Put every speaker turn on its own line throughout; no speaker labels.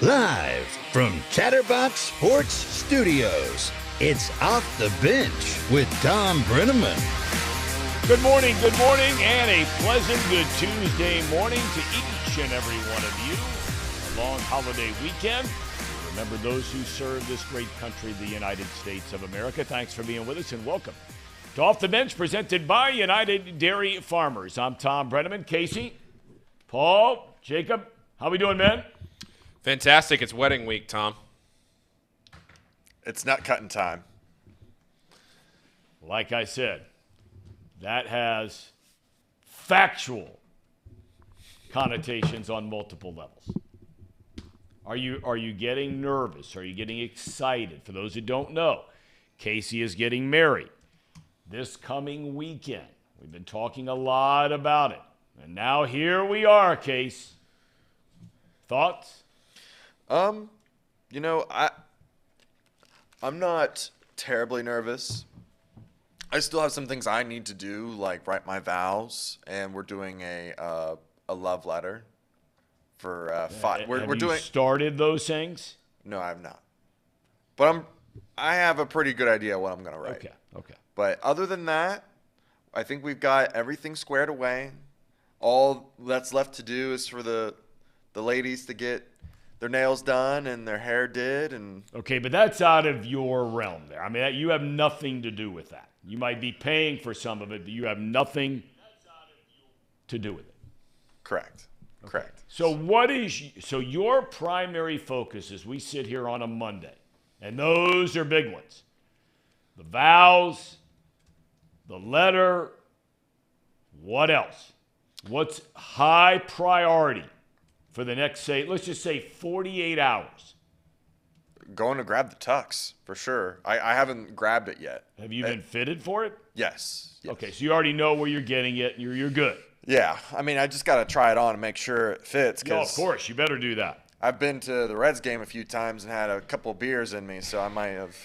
Live from Chatterbox Sports Studios, it's Off the Bench with Tom Brenneman.
Good morning, and a pleasant good Tuesday morning to each and every one of you. A long holiday weekend. Remember those who serve this great country, the United States of America. Thanks for being with us and welcome to Off the Bench, presented by United Dairy Farmers. I'm Tom Brenneman. Casey, Paul, Jacob, how we doing, man?
Fantastic. It's wedding week, Tom.
It's nut cutting time.
Like I said, that has factual connotations on multiple levels. Are you getting nervous? Are you getting excited? For those who don't know, Casey is getting married this coming weekend. We've been talking a lot about it. And now here we are, Case. Thoughts?
I'm not terribly nervous. I still have some things I need to do, like write my vows, and we're doing a love letter for five. We're
Have
doing.
you started those things?
No, I have not. But I have a pretty good idea what I'm gonna write.
Okay.
But other than that, I think we've got everything squared away. All that's left to do is for the ladies to get their nails done and their hair did. And
Okay, but that's out of your realm there. I mean, you have nothing to do with that. You might be paying for some of it, but you have nothing to do with it.
Correct.
So your primary focus as we sit here on a Monday, and those are big ones. The vows, the letter, what else? What's high priority for the next, let's just say 48 hours?
Going to grab the tux for sure. I haven't grabbed it yet.
Have you been fitted for it?
Yes.
Okay, so you already know where you're getting it, and you're good.
Yeah, I mean, I just got to try it on and make sure it fits.
Yeah, of course, you better do that.
I've been to the Reds game a few times and had a couple of beers in me, so I might have,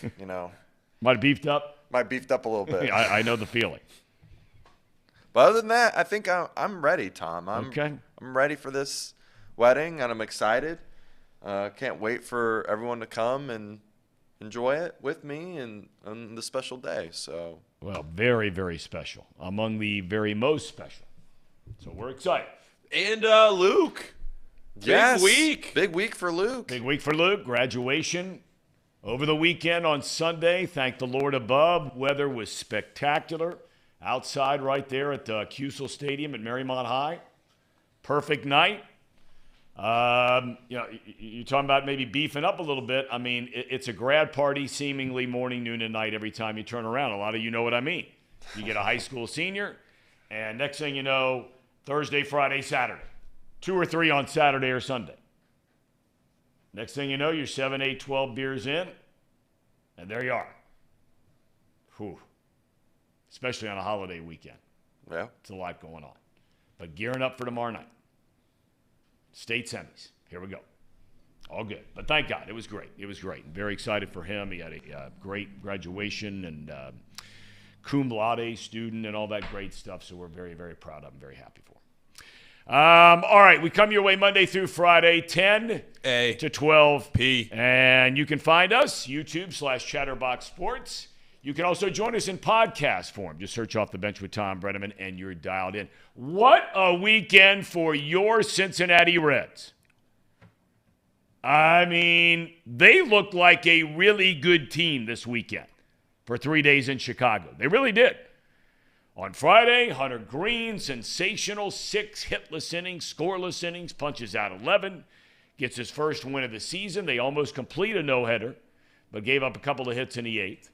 Might have beefed up?
beefed up a little bit.
I know the feeling.
But other than that, I think I'm ready, Tom. I'm ready for this wedding, and I'm excited. Can't wait for everyone to come and enjoy it with me and on the special day. So,
well, very, very special. Among the very most special. So we're excited.
And Luke.
yes,
Big week
for Luke.
Big week for Luke. Graduation over the weekend on Sunday. Thank the Lord above. Weather was spectacular. Outside right there at the Cusel Stadium at Marymount High. Perfect night. You're talking about maybe beefing up a little bit. I mean, it's a grad party seemingly morning, noon, and night every time you turn around. A lot of you know what I mean. You get a high school senior, and next thing you know, Thursday, Friday, Saturday. 2 or 3 on Saturday or Sunday. Next thing you know, you're 7, 8, 12 beers in, and there you are. Whew. Especially on a holiday weekend.
Yeah.
It's a lot going on. But gearing up for tomorrow night. State semis. Here we go. All good. But thank God. It was great. I'm very excited for him. He had a great graduation and cum laude student and all that great stuff. So we're very, very proud of him. Very happy for him. All right. We come your way Monday through Friday, 10
A
to 12
P.
And you can find us, YouTube/Chatterbox Sports. You can also join us in podcast form. Just search Off the Bench with Tom Brenneman, and you're dialed in. What a weekend for your Cincinnati Reds. I mean, they looked like a really good team this weekend for 3 days in Chicago. They really did. On Friday, Hunter Green, sensational 6 hitless innings, scoreless innings, punches out 11, gets his first win of the season. They almost complete a no-hitter, but gave up a couple of hits in the 8th.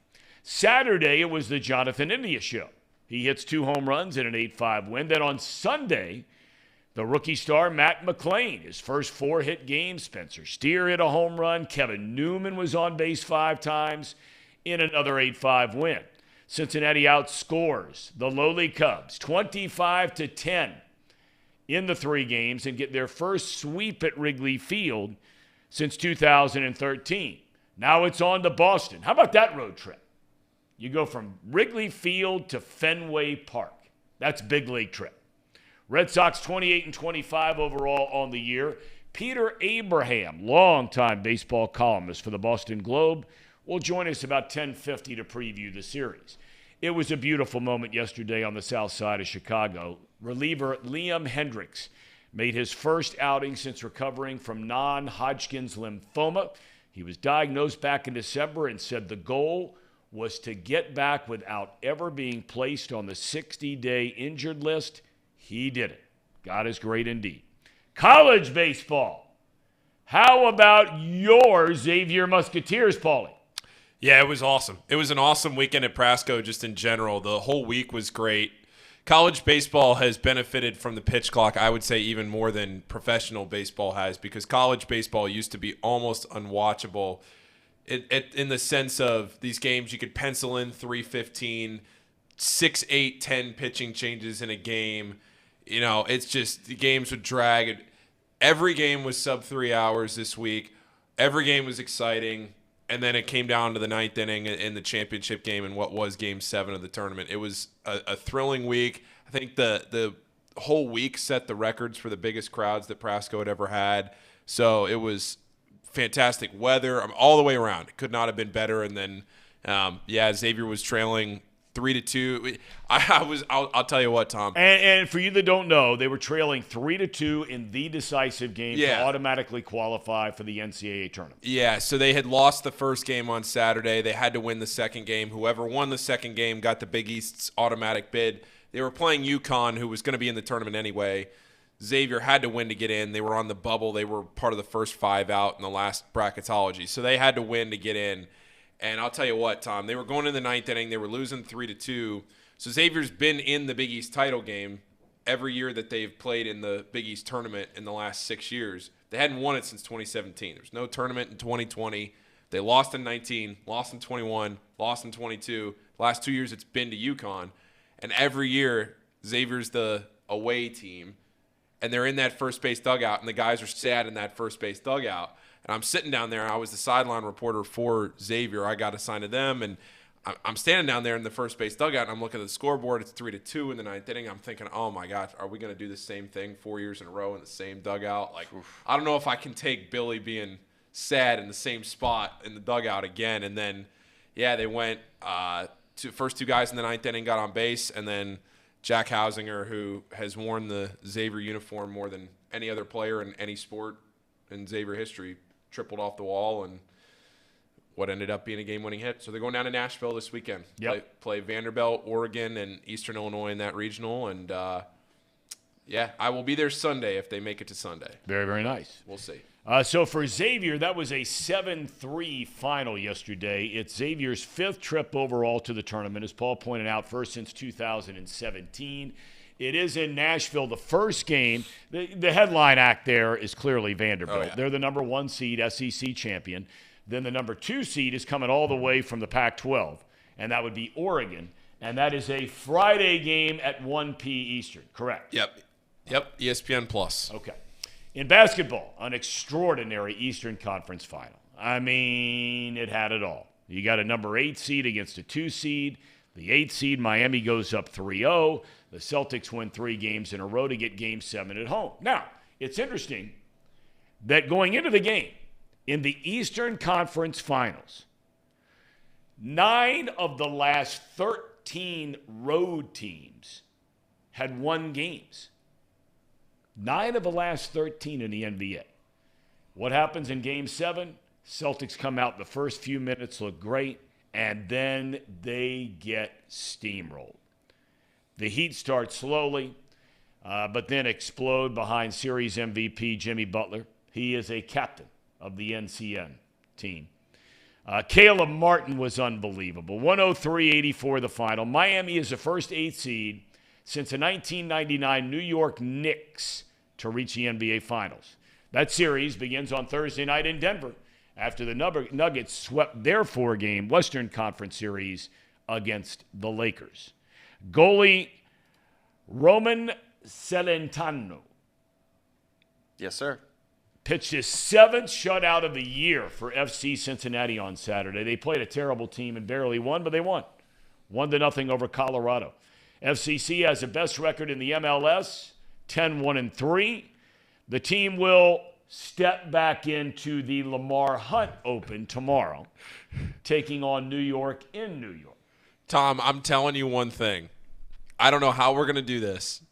Saturday, it was the Jonathan India show. He hits 2 home runs in an 8-5 win. Then on Sunday, the rookie star Matt McClain, his first 4-hit game. Spencer Steer hit a home run. Kevin Newman was on base 5 times in another 8-5 win. Cincinnati outscores the lowly Cubs 25-10 in the 3 games and get their first sweep at Wrigley Field since 2013. Now it's on to Boston. How about that road trip? You go from Wrigley Field to Fenway Park. That's big league trip. Red Sox 28-25 overall on the year. Peter Abraham, longtime baseball columnist for the Boston Globe, will join us about 10:50 to preview the series. It was a beautiful moment yesterday on the south side of Chicago. Reliever Liam Hendriks made his first outing since recovering from non-Hodgkin's lymphoma. He was diagnosed back in December and said the goal was to get back without ever being placed on the 60-day injured list. He did it. God is great indeed. College baseball. How about your Xavier Musketeers, Paulie?
Yeah, it was awesome. It was an awesome weekend at Prasco just in general. The whole week was great. College baseball has benefited from the pitch clock, I would say, even more than professional baseball has, because college baseball used to be almost unwatchable in the sense of these games you could pencil in 3:15, 6, 8, 10 pitching changes in a game. You know, it's just the games would drag. Every game was sub 3 hours this week. Every game was exciting. And then it came down to the ninth inning in the championship game in what was Game 7 of the tournament. It was a thrilling week. I think the whole week set the records for the biggest crowds that Prasco had ever had. So it was fantastic weather all the way around. It could not have been better. And then, Xavier was trailing 3-2. I'll tell you what, Tom.
And for you that don't know, they were trailing 3-2 in the decisive game to automatically qualify for the NCAA tournament.
Yeah, so they had lost the first game on Saturday. They had to win the second game. Whoever won the second game got the Big East's automatic bid. They were playing UConn, who was going to be in the tournament anyway. Xavier had to win to get in. They were on the bubble. They were part of the first 5 out in the last bracketology. So they had to win to get in. And I'll tell you what, Tom, they were going in the ninth inning. They were losing 3-2. So Xavier's been in the Big East title game every year that they've played in the Big East tournament in the last 6 years. They hadn't won it since 2017. There's no tournament in 2020. They lost in 19, lost in 21, lost in 22. The last 2 years it's been to UConn. And every year Xavier's the away team. And they're in that first base dugout, and the guys are sad in that first base dugout. And I'm sitting down there. I was the sideline reporter for Xavier. I got assigned to them, and I'm standing down there in the first base dugout, and I'm looking at the scoreboard. It's 3-2 in the ninth inning. I'm thinking, oh, my gosh, are we going to do the same thing 4 years in a row in the same dugout? Like, I don't know if I can take Billy being sad in the same spot in the dugout again. And then, they went first 2 guys in the ninth inning got on base, and then Jack Hausinger, who has worn the Xavier uniform more than any other player in any sport in Xavier history, tripled off the wall and what ended up being a game-winning hit. So they're going down to Nashville this weekend. Play Vanderbilt, Oregon, and Eastern Illinois in that regional. And, I will be there Sunday if they make it to Sunday.
Very, very nice.
We'll see.
So for Xavier, that was a 7-3 final yesterday. It's Xavier's 5th trip overall to the tournament, as Paul pointed out, first since 2017. It is in Nashville. The first game, the headline act there is clearly Vanderbilt.
Oh, yeah.
They're the number 1 seed, SEC champion. Then the number 2 seed is coming all the way from the Pac-12, and that would be Oregon. And that is a Friday game at 1 p. Eastern, correct?
Yep, ESPN Plus.
Okay. In basketball, an extraordinary Eastern Conference final. I mean, it had it all. You got a number 8 seed against a 2 seed. The 8 seed, Miami, goes up 3-0. The Celtics win 3 games in a row to get Game 7 at home. Now, it's interesting that going into the game, in the Eastern Conference Finals, 9 of the last 13 road teams had won games. 9 of the last 13 in the NBA. What happens in Game 7? Celtics come out the first few minutes, look great, and then they get steamrolled. The Heat start slowly, but then explode behind series MVP Jimmy Butler. He is a captain of the NCN team. Caleb Martin was unbelievable. 103-84 the final. Miami is the first 8 seed since the 1999 New York Knicks to reach the NBA Finals. That series begins on Thursday night in Denver after the Nuggets swept their 4-game Western Conference series against the Lakers. Goalie Roman Celentano.
Yes, sir.
Pitched his 7th shutout of the year for FC Cincinnati on Saturday. They played a terrible team and barely won, but they won. 1-0 over Colorado. FCC has the best record in the MLS, 10-1-3. The team will step back into the Lamar Hunt Open tomorrow, taking on New York in New York.
Tom, I'm telling you one thing. I don't know how we're going to do this,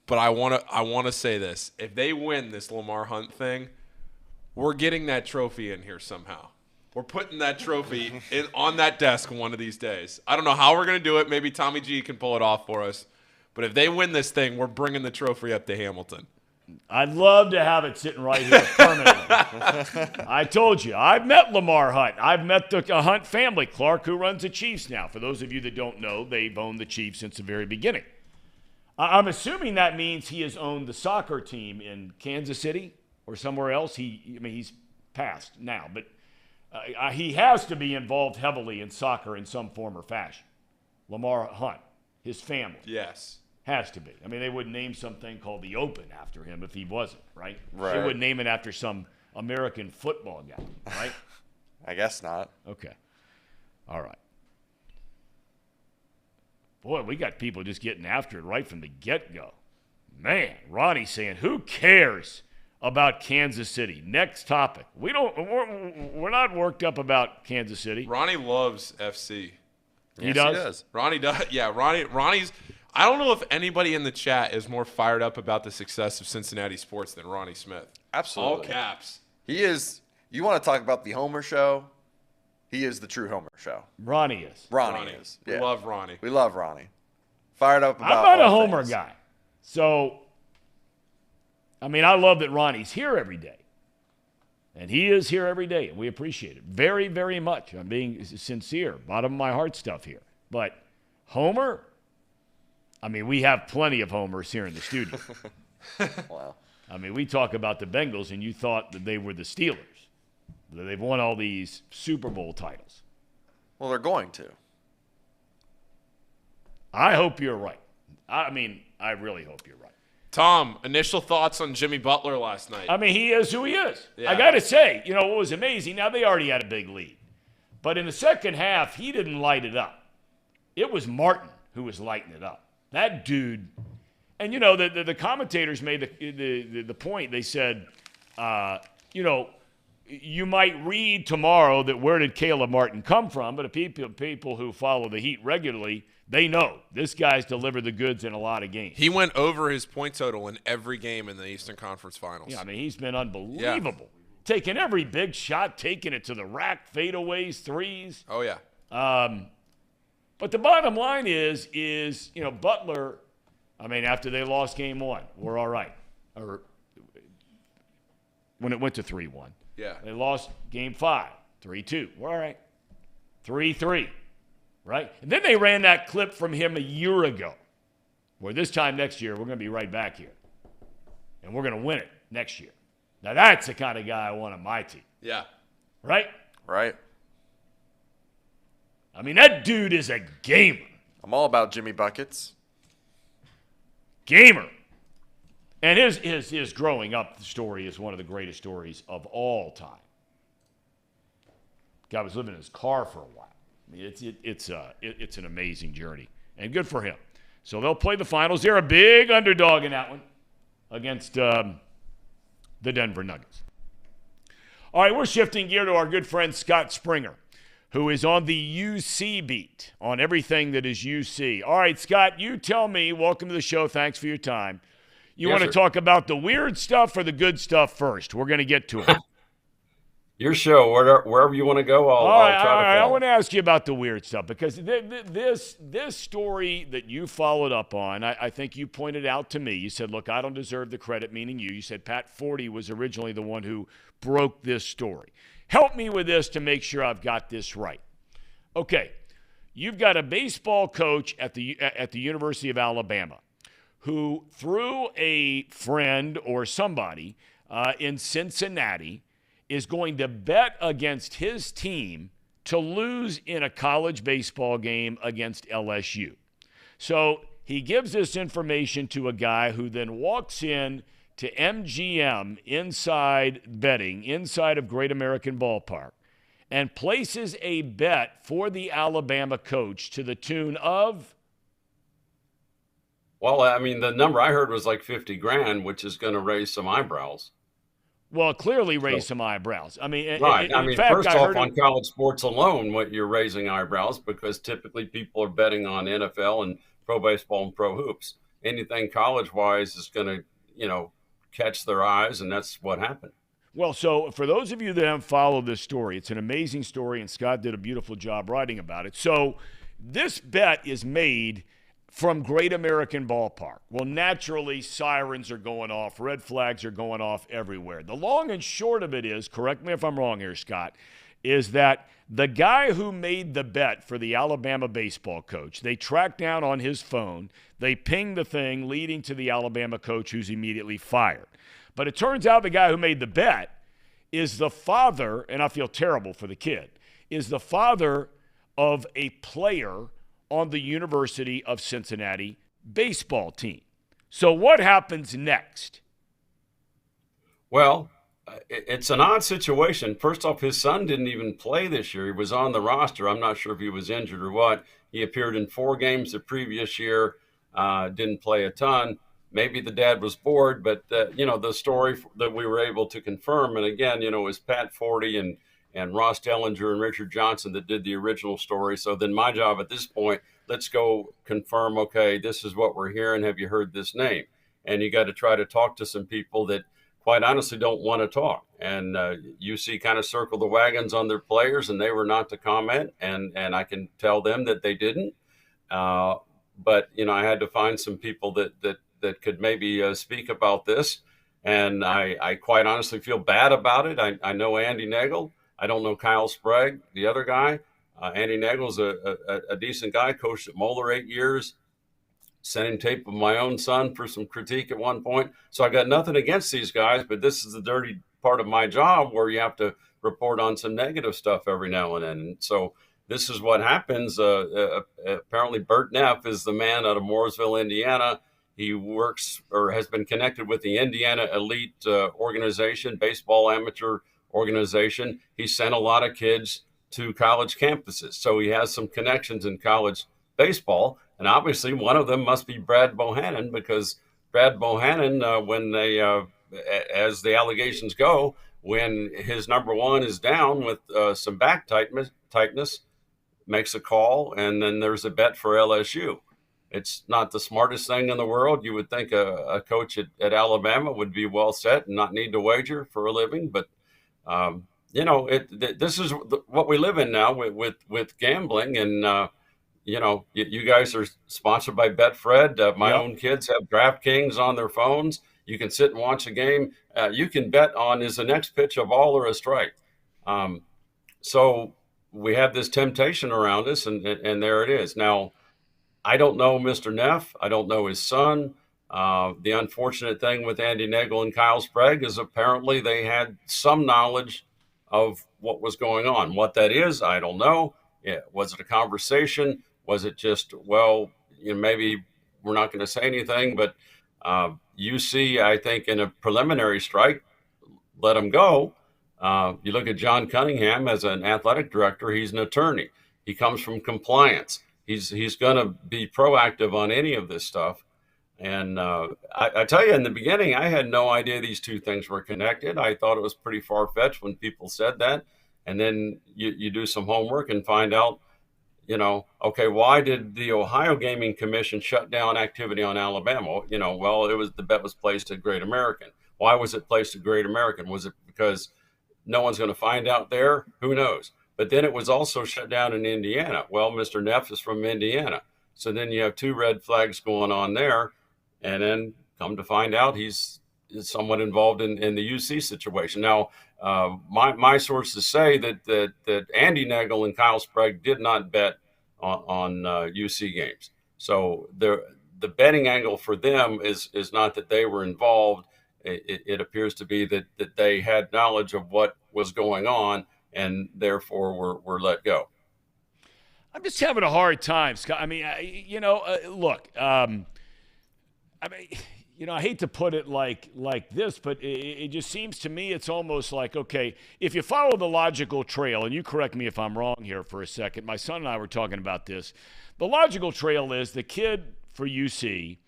but I want to say this. If they win this Lamar Hunt thing, we're getting that trophy in here somehow. We're putting that trophy on that desk one of these days. I don't know how we're going to do it. Maybe Tommy G can pull it off for us. But if they win this thing, we're bringing the trophy up to Hamilton.
I'd love to have it sitting right here permanently. I told you, I've met Lamar Hunt. I've met the Hunt family, Clark, who runs the Chiefs now. For those of you that don't know, they've owned the Chiefs since the very beginning. I'm assuming that means he has owned the soccer team in Kansas City or somewhere else. He's passed now, but he has to be involved heavily in soccer in some form or fashion. Lamar Hunt, his family.
Yes.
Has to be. I mean, they would name something called the Open after him if he wasn't, right?
Right.
They would name it after some American football guy, right?
I guess not.
Okay. All right. Boy, we got people just getting after it right from the get-go. Man, Ronnie's saying, who cares about Kansas City? Next topic. We're not worked up about Kansas City.
Ronnie loves FC.
He does?
Ronnie does. Yeah, Ronnie's – I don't know if anybody in the chat is more fired up about the success of Cincinnati sports than Ronnie Smith.
Absolutely.
All caps.
He is – you want to talk about the Homer show? He is the true Homer show.
Ronnie is.
Ronnie is.
We love Ronnie.
We love Ronnie. Fired up about
I'm not a
all
Homer
things.
guy. So, I mean, I love that Ronnie's here every day. And he is here every day, and we appreciate it very, very much. I'm being sincere, bottom of my heart stuff here. But Homer, I mean, we have plenty of Homers here in the studio.
Wow.
I mean, we talk about the Bengals, and you thought that they were the Steelers. That they've won all these Super Bowl titles.
Well, they're going to.
I hope you're right. I mean, I really hope you're right.
Tom, initial thoughts on Jimmy Butler last night?
I mean, he is who he is.
Yeah.
I got to say, you know, what was amazing, now they already had a big lead. But in the second half, he didn't light it up. It was Martin who was lighting it up. That dude, and, you know, the commentators made the point. They said, you know, you might read tomorrow that where did Caleb Martin come from, but people who follow the Heat regularly, they know this guy's delivered the goods in a lot of games.
He went over his point total in every game in the Eastern Conference Finals.
Yeah, I mean, he's been unbelievable. Yeah. Taking every big shot, taking it to the rack, fadeaways, threes.
Oh, yeah.
But the bottom line is, you know, Butler, I mean, after they lost game one, we're all right. Or when it went to 3-1.
Yeah.
They lost game 5, 3-2. We're all right. 3-3. Right? And then they ran that clip from him a year ago, where this time next year, we're going to be right back here. And we're going to win it next year. Now, that's the kind of guy I want on my team.
Yeah.
Right?
Right.
I mean, that dude is a gamer.
I'm all about Jimmy Buckets.
Gamer. And his growing up story is one of the greatest stories of all time. Guy was living in his car for a while. I mean, it's an amazing journey, and good for him. So they'll play the finals. They're a big underdog in that one against the Denver Nuggets. All right, we're shifting gear to our good friend Scott Springer, who is on the UC beat on everything that is UC. All right, Scott, you tell me. Welcome to the show. Thanks for your time. You want to talk about the weird stuff or the good stuff first? We're going to get to it.
Your show, wherever you want to go, I'll try to follow.
I want to ask you about the weird stuff because this story that you followed up on, I think you pointed out to me. You said, look, I don't deserve the credit, meaning you. You said Pat Forty was originally the one who broke this story. Help me with this to make sure I've got this right. Okay, you've got a baseball coach at the University of Alabama who, through a friend or somebody in Cincinnati, is going to bet against his team to lose in a college baseball game against LSU. So he gives this information to a guy who then walks in to MGM inside of Great American Ballpark and places a bet for the Alabama coach to the tune of?
Well, I mean, the number I heard was like $50,000, which is going to raise some eyebrows.
Well, it clearly raised some eyebrows. I mean,
right.
in fact,
first
I
off,
heard
on college sports alone, what you're raising eyebrows because typically people are betting on NFL and pro baseball and pro hoops. Anything college-wise is going to, catch their eyes, and that's what happened.
Well, so for those of you that haven't followed this story, it's an amazing story, and Scott did a beautiful job writing about it. So this bet is made from Great American Ballpark. Well, naturally, sirens are going off. Red flags are going off everywhere. The long and short of it is, correct me if I'm wrong here, Scott, is that the guy who made the bet for the Alabama baseball coach, they tracked down on his phone. They pinged the thing leading to the Alabama coach who's immediately fired. But it turns out the guy who made the bet is the father, and I feel terrible for the kid, is the father of a player on the University of Cincinnati baseball team. So what happens next?
Well, it's an odd situation. First off, his son didn't even play this year. He was on the roster. I'm not sure if he was injured or what. He appeared in 4 games the previous year, didn't play a ton. Maybe the dad was bored, but, the story that we were able to confirm, and again, it was Pat Forty and Ross Dellinger and Richard Johnson that did the original story. So then my job at this point, let's go confirm, okay, this is what we're hearing. Have you heard this name? And you got to try to talk to some people that quite honestly don't want to talk. And UC kind of circled the wagons on their players, and they were not to comment. And I can tell them that they didn't. But, I had to find some people that could maybe speak about this. And I quite honestly feel bad about it. I know Andy Nagel. I don't know Kyle Sprague, the other guy. Andy Nagel's a decent guy, coached at Moeller 8 years, sent him tape of my own son for some critique at one point. So I got nothing against these guys, but this is the dirty part of my job where you have to report on some negative stuff every now and then. And so this is what happens. Apparently Bert Neff is the man out of Mooresville, Indiana. He works or has been connected with the Indiana Elite organization, baseball amateur organization. He sent a lot of kids to college campuses. So he has some connections in college baseball. And obviously one of them must be Brad Bohannon, because Brad Bohannon, when they, as the allegations go, when his number one is down with some back tightness, makes a call, and then there's a bet for LSU. It's not the smartest thing in the world. You would think a coach at Alabama would be well set and not need to wager for a living, but this is what we live in now with gambling. And, you guys are sponsored by Betfred. My own kids have DraftKings on their phones. You can sit and watch a game. You can bet on, is the next pitch a ball or a strike? So we have this temptation around us, and there it is. Now, I don't know Mr. Neff. I don't know his son. The unfortunate thing with Andy Nagel and Kyle Sprague is apparently they had some knowledge of what was going on. What that is, I don't know. Was it a conversation? Was it just, maybe we're not going to say anything, but UC, I think, in a preliminary strike, let him go. You look at John Cunningham as an athletic director. He's an attorney. He comes from compliance. He's going to be proactive on any of this stuff. And I tell you, in the beginning, I had no idea these two things were connected. I thought it was pretty far-fetched when people said that. And then you do some homework and find out, okay, why did the Ohio Gaming Commission shut down activity on Alabama? The bet was placed at Great American. Why was it placed at Great American? Was it because no one's going to find out there? Who knows? But then it was also shut down in Indiana. Well, Mr. Neff is from Indiana. So then you have 2 red flags going on there. And then come to find out he's somewhat involved in the UC situation. Now, my sources say that Andy Nagel and Kyle Sprague did not bet on UC games. So the betting angle for them is not that they were involved. It appears to be that they had knowledge of what was going on and therefore were let go.
I'm just having a hard time, Scott. I mean, look. I hate to put it like this, but it just seems to me it's almost like, okay, if you follow the logical trail, and you correct me if I'm wrong here for a second, my son and I were talking about this. The logical trail is the kid for UC,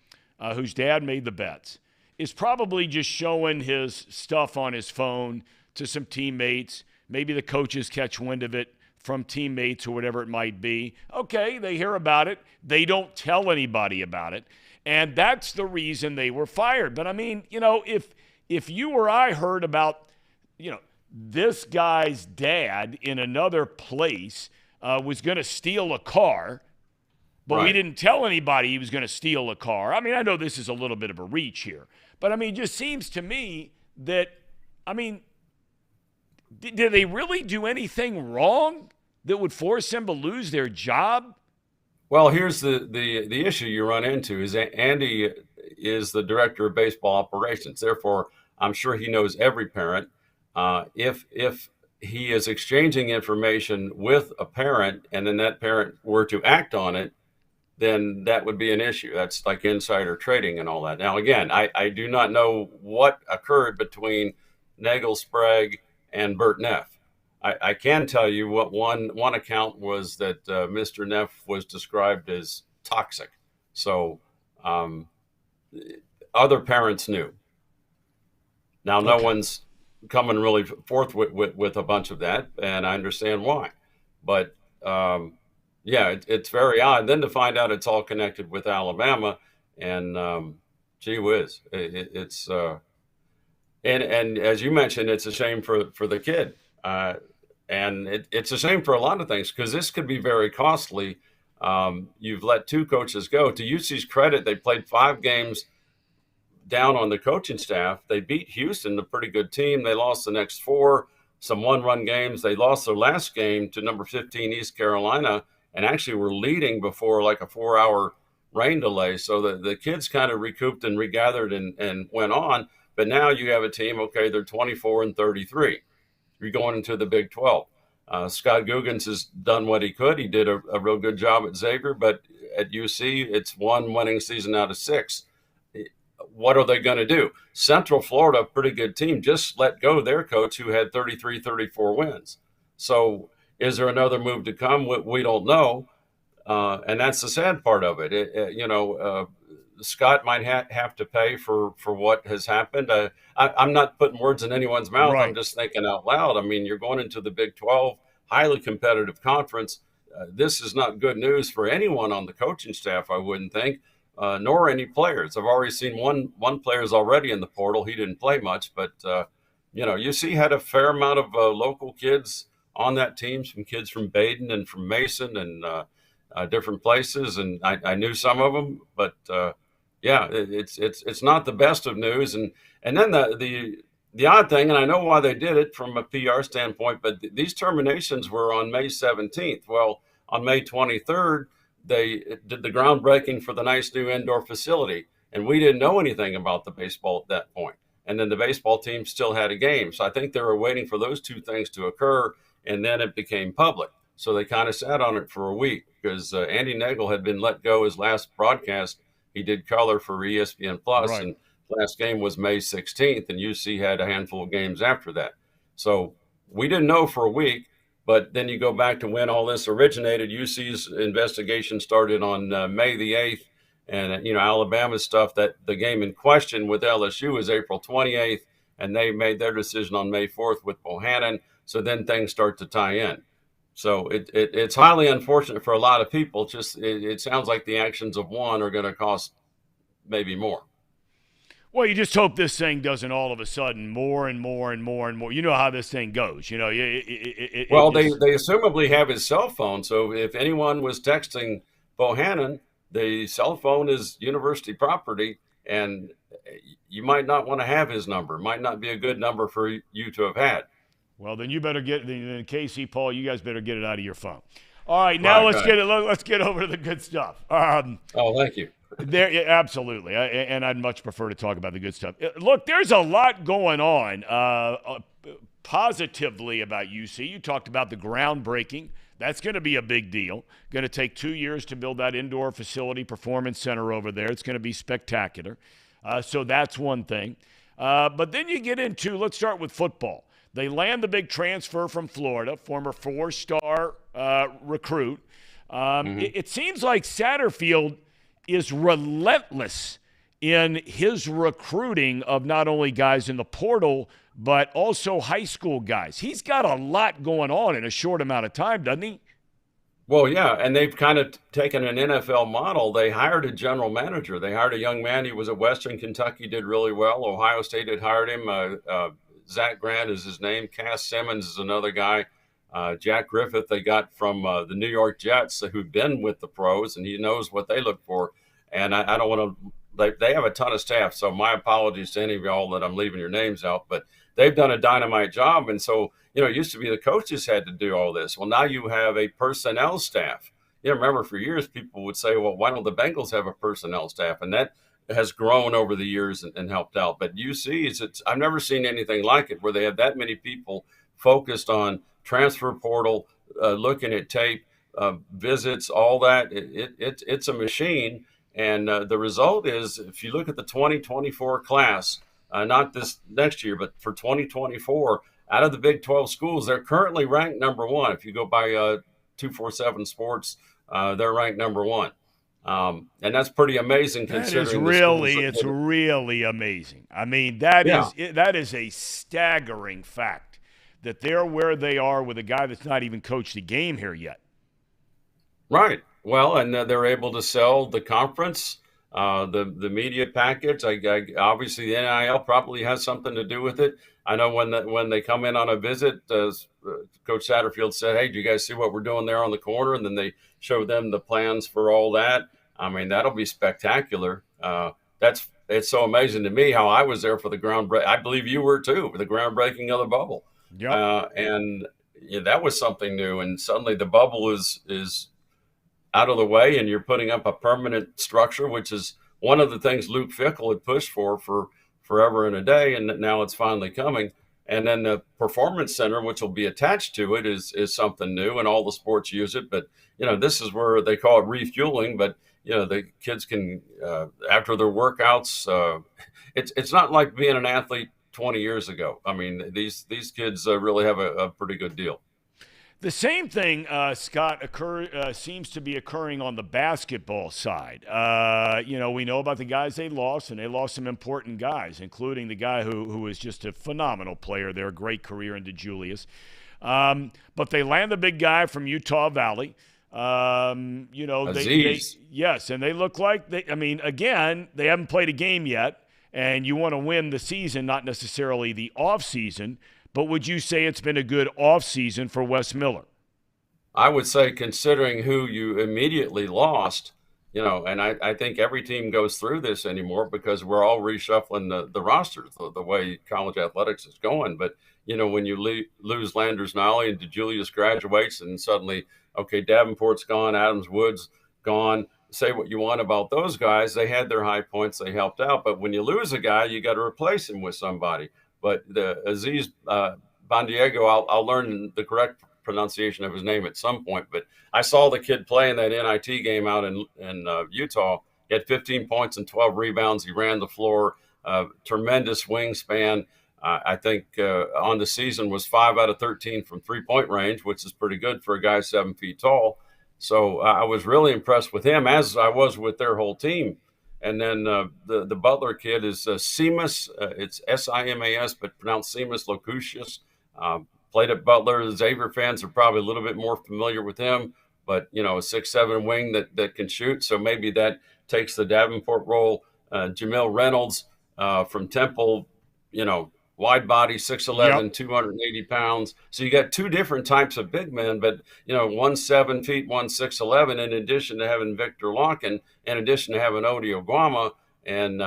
whose dad made the bets, is probably just showing his stuff on his phone to some teammates. Maybe the coaches catch wind of it from teammates or whatever it might be. Okay, they hear about it. They don't tell anybody about it. And that's the reason they were fired. But, I mean, if you or I heard about, this guy's dad in another place was going to steal a car, but we didn't tell anybody he was going to steal a car. I mean, I know this is a little bit of a reach here. But, I mean, it just seems to me that, did they really do anything wrong that would force them to lose their job?
Well, here's the issue you run into is Andy is the director of baseball operations. Therefore, I'm sure he knows every parent. If he is exchanging information with a parent and then that parent were to act on it, then that would be an issue. That's like insider trading and all that. Now, again, I do not know what occurred between Nagel Sprague and Bert Neff. I can tell you what one account was that Mr. Neff was described as toxic. So other parents knew. Now, no one's coming really forth with a bunch of that, and I understand why. But, it's very odd. Then to find out it's all connected with Alabama, and gee whiz, it's and as you mentioned, it's a shame for the kid. And it's a shame for a lot of things because this could be very costly. You've let two coaches go. To UC's credit, they played 5 games down on the coaching staff. They beat Houston, a pretty good team. They lost the next 4, some one-run games. They lost their last game to number 15 East Carolina and actually were leading before like a 4-hour rain delay. So the kids kind of recouped and regathered and went on. But now you have a team, okay, they're 24-33. You're going into the Big 12. Scott Guggens has done what he could. He did a real good job at Xavier, but at UC, it's 1 winning season out of 6. What are they going to do? Central Florida, pretty good team, just let go their coach who had 33, 34 wins. So is there another move to come? We don't know. And that's the sad part of it. Scott might have to pay for what has happened. I'm not putting words in anyone's mouth. Right. I'm just thinking out loud. I mean, you're going into the Big 12, highly competitive conference. This is not good news for anyone on the coaching staff, I wouldn't think, nor any players. I've already seen one player's already in the portal. He didn't play much, but, UC had a fair amount of local kids on that team, some kids from Baden and from Mason and different places. And I knew some of them, but it's not the best of news. And then the odd thing, and I know why they did it from a PR standpoint, but these terminations were on May 17th. Well, on May 23rd, they did the groundbreaking for the nice new indoor facility, and we didn't know anything about the baseball at that point. And then the baseball team still had a game. So I think they were waiting for those two things to occur, and then it became public. So they kind of sat on it for a week because Andy Nagel had been let go his last broadcast. He did color for ESPN Plus, right. And last game was May 16th, and UC had a handful of games after that. So we didn't know for a week, but then you go back to when all this originated. UC's investigation started on May the 8th, and Alabama's stuff, that the game in question with LSU is April 28th, and they made their decision on May 4th with Bohannon. So then things start to tie in. So it's highly unfortunate for a lot of people. Just it sounds like the actions of one are going to cost maybe more.
Well, you just hope this thing doesn't all of a sudden more and more and more and more. You know how this thing goes. They
assumably have his cell phone. So if anyone was texting Bohannon, the cell phone is university property, and you might not want to have his number. It might not be a good number for you to have had.
Well, then you better then Casey, Paul, you guys better get it out of your phone. All right, now let's get over to the good stuff.
Thank you.
Absolutely, and I'd much prefer to talk about the good stuff. Look, there's a lot going on positively about UC. You talked about the groundbreaking. That's going to be a big deal. Going to take 2 years to build that indoor facility performance center over there. It's going to be spectacular. So that's one thing. But then you get into, let's start with football. They land the big transfer from Florida, former 4-star recruit. It seems like Satterfield is relentless in his recruiting of not only guys in the portal, but also high school guys. He's got a lot going on in a short amount of time, doesn't he?
Well, yeah, and they've kind of taken an NFL model. They hired a general manager. They hired a young man. He was at Western Kentucky, did really well. Ohio State had hired him. Zach Grant is his name. Cass Simmons is another guy. Jack Griffith they got from the New York Jets, who've been with the pros, and he knows what they look for. And I don't want to – they have a ton of staff, so my apologies to any of y'all that I'm leaving your names out. But they've done a dynamite job, and so – it used to be the coaches had to do all this. Well, now you have a personnel staff. Remember for years people would say, well, why don't the Bengals have a personnel staff? And that has grown over the years and helped out. But UC, I've never seen anything like it where they have that many people focused on transfer portal, looking at tape, visits, all that. It's a machine. And the result is, if you look at the 2024 class, not this next year, but for 2024, out of the Big 12 schools, they're currently ranked number one. If you go by 247 Sports, they're ranked number one. And that's pretty amazing considering
it's really amazing. I mean, that is a staggering fact that they're where they are with a guy that's not even coached a game here yet.
Right. Well, and they're able to sell the conference, the media package. Obviously, the NIL probably has something to do with it. I know when they come in on a visit, Coach Satterfield said, hey, do you guys see what we're doing there on the corner? And then they show them the plans for all that. I mean, that'll be spectacular. It's so amazing to me how I was there for the groundbreaking. I believe you were too, for the groundbreaking of the bubble.
Yep.
And that was something new. And suddenly the bubble is out of the way, and you're putting up a permanent structure, which is one of the things Luke Fickell had pushed for forever and a day, and now it's finally coming. And then the performance center, which will be attached to it, is something new, and all the sports use it. But this is where they call it refueling. But the kids can after their workouts. It's not like being an athlete 20 years ago. I mean, these kids really have a pretty good deal.
The same thing, Scott, seems to be occurring on the basketball side. We know about the guys they lost, and they lost some important guys, including the guy who is just a phenomenal player there, a great career in DeJulius. But they land the big guy from Utah Valley.
Aziz.
And they look like they haven't played a game yet, and you want to win the season, not necessarily the off season. But would you say it's been a good offseason for Wes Miller?
I would say, considering who you immediately lost, and I think every team goes through this anymore because we're all reshuffling the rosters, the way college athletics is going. But, when you lose Landers Nolly and DeJulius graduates and suddenly, okay, Davenport's gone, Adams Woods gone. Say what you want about those guys. They had their high points. They helped out. But when you lose a guy, you got to replace him with somebody. But the Aziz Bandiego, I'll learn the correct pronunciation of his name at some point. But I saw the kid play in that NIT game out in Utah. He had 15 points and 12 rebounds. He ran the floor, tremendous wingspan. I think on the season was 5 out of 13 from three-point range, which is pretty good for a guy 7 feet tall. So I was really impressed with him, as I was with their whole team. And then the Butler kid is Seamus. It's Simas, but pronounced Seamus Locucius. Played at Butler. The Xavier fans are probably a little bit more familiar with him, but a 6'7" wing that can shoot. So maybe that takes the Davenport role. Jamil Reynolds from Temple, wide body, 6'11", yep. 280 pounds. So you got two different types of big men, but, one's 7 feet, one's 6'11", in addition to having Victor Larkin, in addition to having Odi Oguama. And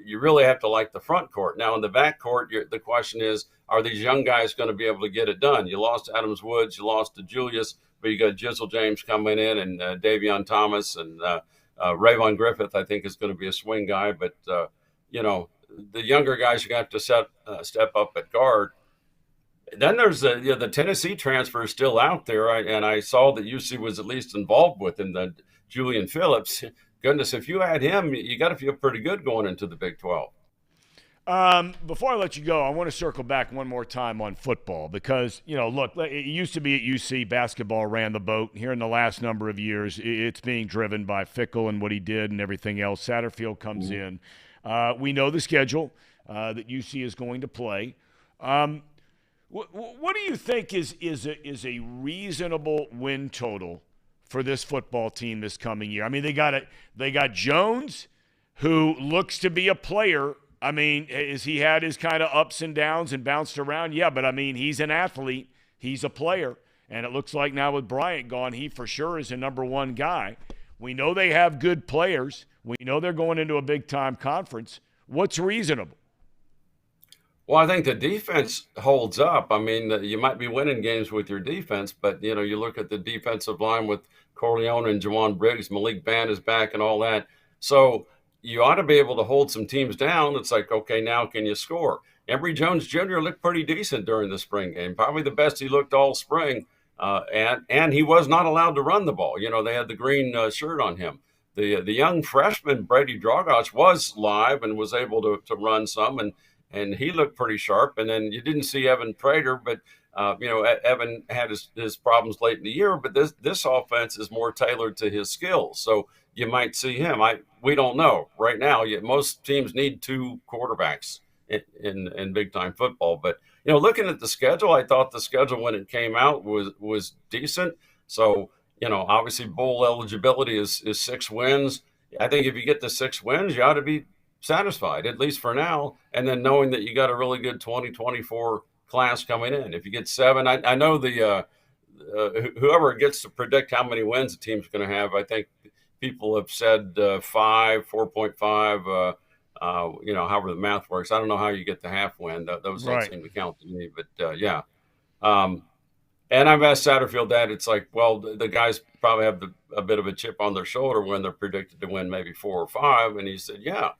you really have to like the front court. Now, in the back court, the question is, are these young guys going to be able to get it done? You lost Adams Woods, you lost DeJulius, but you got Jizzle James coming in, and Davion Thomas, and Rayvon Griffith, I think, is going to be a swing guy. But, the younger guys are going to have to step up at guard. Then there's the Tennessee transfer is still out there, and I saw that UC was at least involved with him, the Julian Phillips. Goodness, if you had him, you got to feel pretty good going into the Big 12.
Before I let you go, I want to circle back one more time on football because, look, it used to be at UC basketball ran the boat. Here in the last number of years, it's being driven by Fickle and what he did and everything else. Satterfield comes in. We know the schedule that UC is going to play. What do you think is a reasonable win total for this football team this coming year? I mean, they got Jones, who looks to be a player. I mean, has he had his kind of ups and downs and bounced around? Yeah, but I mean, he's an athlete. He's a player. And it looks like now with Bryant gone, he for sure is a number one guy. We know they have good players. We know they're going into a big-time conference. What's reasonable?
Well, I think the defense holds up. I mean, you might be winning games with your defense, but, you look at the defensive line with Corleone and Jawan Briggs, Malik Band is back and all that. So you ought to be able to hold some teams down. It's like, okay, now can you score? Emory Jones Jr. looked pretty decent during the spring game, probably the best he looked all spring. And he was not allowed to run the ball. They had the green shirt on him. The young freshman, Brady Dragos, was live and was able to run some, and he looked pretty sharp. And then you didn't see Evan Prater, but Evan had his problems late in the year. But this offense is more tailored to his skills, so you might see him. We don't know right now. Most teams need two quarterbacks in big time football. But looking at the schedule, I thought the schedule when it came out was decent. So obviously bowl eligibility is 6 wins. I think if you get the 6 wins, you ought to be satisfied, at least for now. And then knowing that you got a really good 2024 class coming in. If you get 7, I know whoever gets to predict how many wins the team's going to have, I think people have said 5, 4.5, however the math works. I don't know how you get the half win. Those don't seem to count to me, but yeah. And I've asked Satterfield that. It's like, well, the guys probably have a bit of a chip on their shoulder when they're predicted to win maybe 4 or 5. And he said, yeah.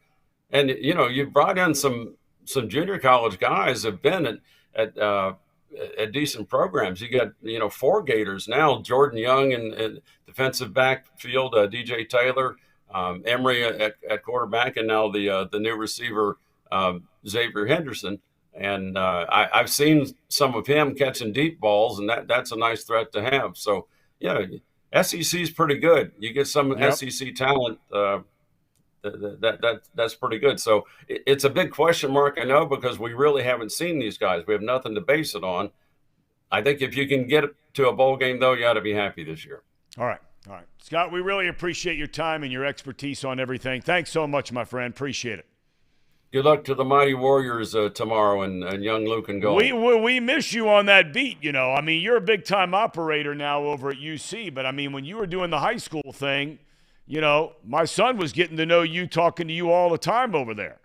And, you've brought in some junior college guys have been at decent programs. You got, 4 Gators now, Jordan Young and defensive backfield, DJ Taylor, Emory at quarterback, and now the new receiver, Xavier Henderson. And I've seen some of him catching deep balls, and that's a nice threat to have. So, yeah, SEC is pretty good. You get some SEC talent, that's pretty good. So it's a big question mark, I know, because we really haven't seen these guys. We have nothing to base it on. I think if you can get to a bowl game, though, you ought to be happy this year.
All right. Scott, we really appreciate your time and your expertise on everything. Thanks so much, my friend. Appreciate it.
Good luck to the Mighty Warriors tomorrow and young Luke and goal.
We miss you on that beat, I mean, you're a big-time operator now over at UC, but, I mean, when you were doing the high school thing, my son was getting to know you, talking to you all the time over there.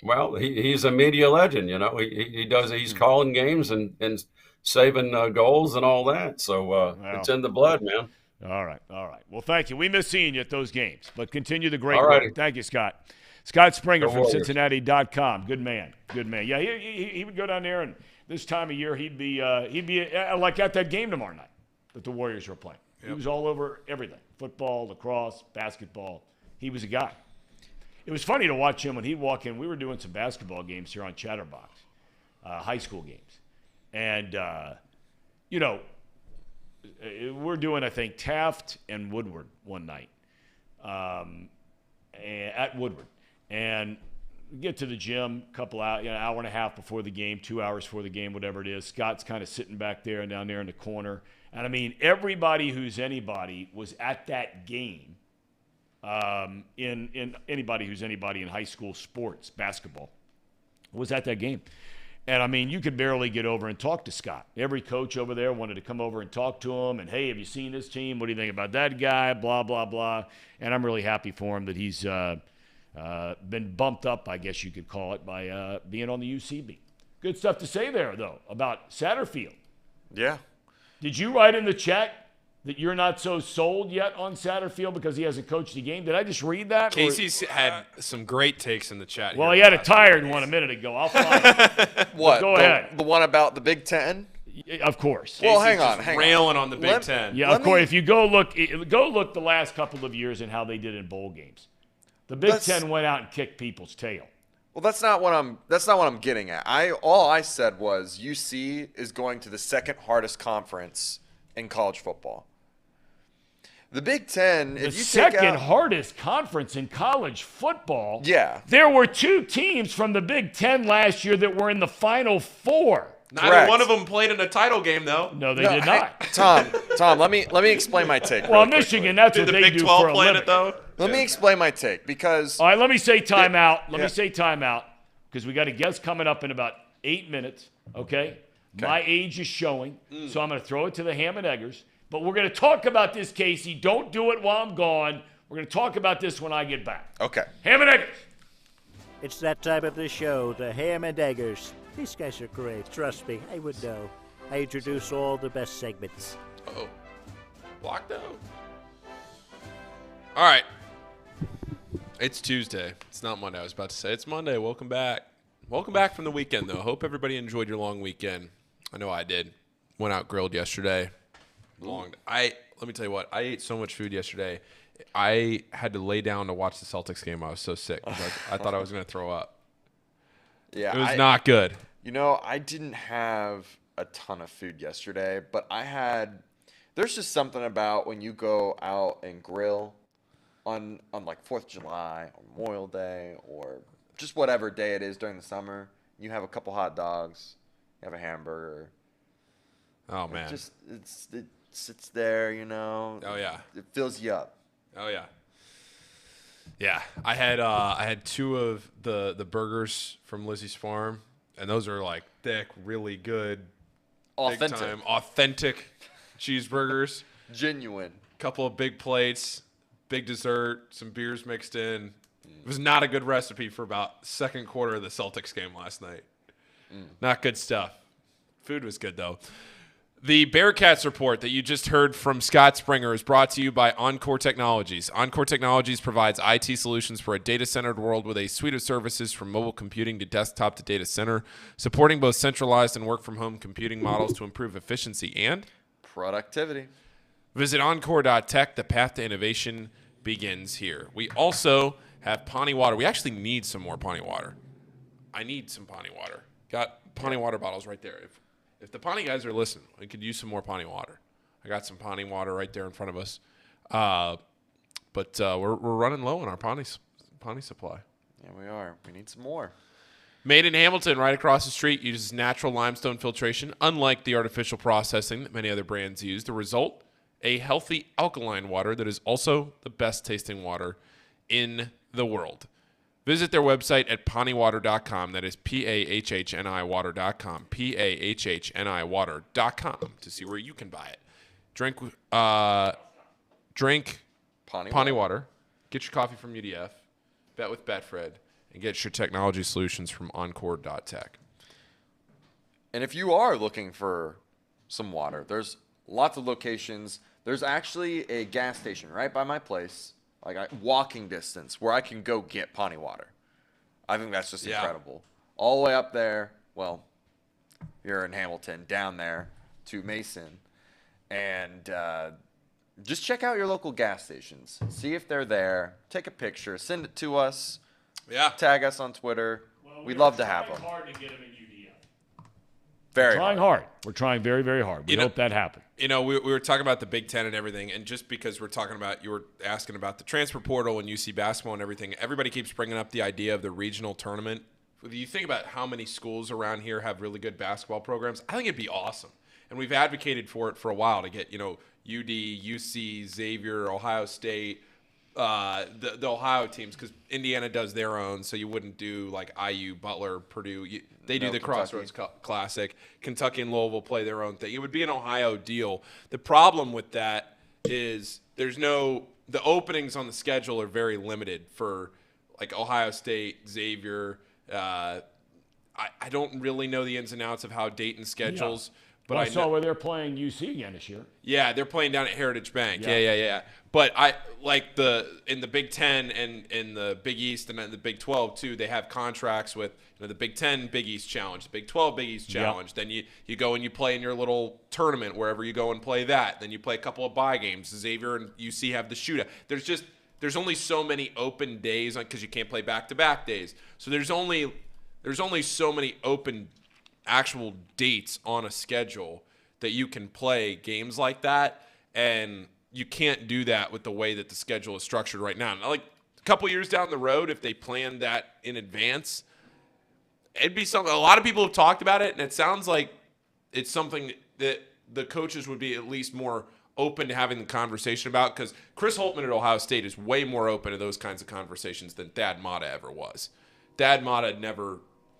Well, he's a media legend, he's calling games and saving goals and all that. So it's in the blood, man.
All right. Well, thank you. We miss seeing you at those games, but continue the great work. Thank you, Scott. Scott Springer from Cincinnati.com. Good man. Yeah, he would go down there, and this time of year he'd be like at that game tomorrow night that the Warriors were playing. Yep. He was all over everything: football, lacrosse, basketball. He was a guy. It was funny to watch him when he'd walk in. We were doing some basketball games here on Chatterbox, high school games, and we're doing, I think, Taft and Woodward one night at Woodward. And we get to the gym a couple hours, hour and a half before the game, 2 hours before the game, whatever it is. Scott's kind of sitting back there and down there in the corner. And, I mean, everybody who's anybody was at that game, in anybody who's anybody in high school sports, basketball, was at that game. And, I mean, you could barely get over and talk to Scott. Every coach over there wanted to come over and talk to him. And, hey, have you seen this team? What do you think about that guy? Blah, blah, blah. And I'm really happy for him that he's been bumped up, I guess you could call it, by being on the UCB. Good stuff to say there, though, about Satterfield.
Yeah.
Did you write in the chat that you're not so sold yet on Satterfield because he hasn't coached the game? Did I just read that?
Casey's had some great takes in the chat.
Well, he had a tired one a minute ago. I'll find it.
What?
Go ahead.
The one about the Big Ten?
Of course.
Well,
Casey's
hang on.
Railing on the Big Ten.
Yeah, of course. If you go look the last couple of years and how they did in bowl games. The Big Ten went out and kicked people's tail.
Well, that's not what I'm getting at. All I said was UC is going to the second hardest conference in college football. The Big Ten,
the second hardest conference in college football.
Yeah.
There were 2 teams from the Big Ten last year that were in the Final Four.
Neither one of them played in a title game, though.
No, they did not.
Tom, let me explain my take.
Well, Michigan, that's what they do for a living.
It, though?
Let me explain my take because.
All right, let me say timeout. Let me say timeout because we got a guest coming up in about 8 minutes. Okay. My age is showing, so I'm going to throw it to the Ham and Eggers. But we're going to talk about this, Casey. Don't do it while I'm gone. We're going to talk about this when I get back.
Okay.
Ham and Eggers.
It's that time of the show, the Ham and Eggers. These guys are great. Trust me, I would know. I introduce all the best segments.
Uh-oh. Blocked out. All right. It's Tuesday. It's not Monday. I was about to say it's Monday. Welcome back. Welcome back from the weekend, though. Hope everybody enjoyed your long weekend. I know I did. Went out grilled yesterday. Let me tell you what. I ate so much food yesterday. I had to lay down to watch the Celtics game. I was so sick. I thought I was going to throw up.
Yeah,
it was not good.
You know, I didn't have a ton of food yesterday, but there's just something about when you go out and grill on like 4th of July or Memorial Day or just whatever day it is during the summer. You have a couple hot dogs, you have a hamburger.
Oh, man.
It sits there, you know.
Oh, yeah.
It fills you up.
Oh, yeah. Yeah, I had 2 of the burgers from Lizzie's Farm, and those are like thick, really good, authentic cheeseburgers.
Genuine.
Couple of big plates, big dessert, some beers mixed in. It was not a good recipe for about second quarter of the Celtics game last night. Not good stuff. Food was good, though. The Bearcats report that you just heard from Scott Springer is brought to you by Encore Technologies. Encore Technologies provides IT solutions for a data-centered world with a suite of services from mobile computing to desktop to data center, supporting both centralized and work-from-home computing models to improve efficiency and
productivity.
Visit Encore.tech. The path to innovation begins here. We also have Pawnee water. We actually need some more Pawnee water. I need some Pawnee water. Got Pawnee water bottles right there. If the Pawnee guys are listening, we could use some more Pawnee water. I got some Pawnee water right there in front of us. But we're running low on our Pawnee supply.
Yeah, we are. We need some more.
Made in Hamilton, right across the street, uses natural limestone filtration, unlike the artificial processing that many other brands use. The result, a healthy alkaline water that is also the best tasting water in the world. Visit their website at pawneewater.com. That is PAHHNI water.com. PAHHNI water.com to see where you can buy it. Drink Pawnee water. Get your coffee from UDF. Bet with Betfred. And get your technology solutions from Encore.tech.
And if you are looking for some water, there's lots of locations. There's actually a gas station right by my place. Like walking distance where I can go get Pawnee water. I think that's just incredible. All the way up there, well, you're in Hamilton, down there to Mason. And just check out your local gas stations. See if they're there. Take a picture. Send it to us.
Yeah.
Tag us on Twitter. We'd love to have them.
Hard to get them in UDF.
Very
trying hard. We're trying very, very hard. We hope that happens.
You know, we were talking about the Big Ten and everything, and just because we're talking about, you were asking about the transfer portal and UC basketball and everything, everybody keeps bringing up the idea of the regional tournament. If you think about how many schools around here have really good basketball programs, I think it'd be awesome. And we've advocated for it for a while to get, UD, UC, Xavier, Ohio State, the Ohio teams, because Indiana does their own, so you wouldn't do like IU, Butler, Purdue. They do the Crossroads Classic. Kentucky and Louisville play their own thing. It would be an Ohio deal. The problem with that is the openings on the schedule are very limited for like Ohio State, Xavier. I don't really know the ins and outs of how Dayton schedules.
Yeah. But I saw where they're playing UC again this year.
Yeah, they're playing down at Heritage Bank. Yeah. But I like in the Big Ten and in the Big East and the Big 12 too. They have contracts with the Big 10 Big East Challenge, the Big 12 Big East Challenge. Then you go and you play in your little tournament wherever you go and play that. Then you play a couple of bye games. Xavier and UC have the shootout. There's just there's only so many open days because you can't play back-to-back days. So there's only so many open actual dates on a schedule that you can play games like that, and you can't do that with the way that the schedule is structured right now. Like a couple years down the road, if they planned that in advance, it'd be something. A lot of people have talked about it, and it sounds like it's something that the coaches would be at least more open to having the conversation about, because Chris Holtmann at Ohio State is way more open to those kinds of conversations than Thad Matta ever was. Thad Matta never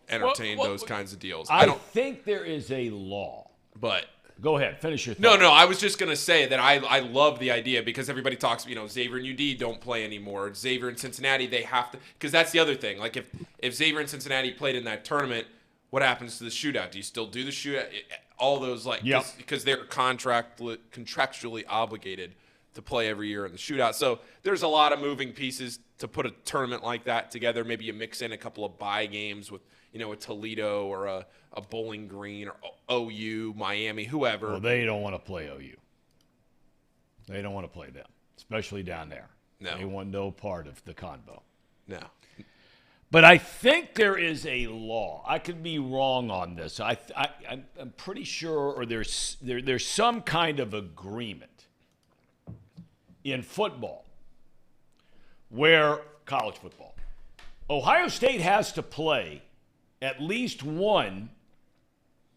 entertained those kinds of deals.
I don't think there is a law.
But
go ahead, finish your thought.
No, I was just going to say that I love the idea, because everybody talks, Xavier and UD don't play anymore. Xavier and Cincinnati, they have to, because that's the other thing. Like if Xavier and Cincinnati played in that tournament, what happens to the shootout? Do you still do the shootout? All those, because they're contractually obligated to play every year in the shootout. So there's a lot of moving pieces to put a tournament like that together. Maybe you mix in a couple of bye games with, a Toledo or a Bowling Green or OU, Miami, whoever.
Well, they don't want to play OU. They don't want to play them, especially down there.
No.
They want no part of the convo.
No.
But I think there is a law. I could be wrong on this. I'm pretty sure, or there's some kind of agreement in football, where college football, Ohio State has to play at least one.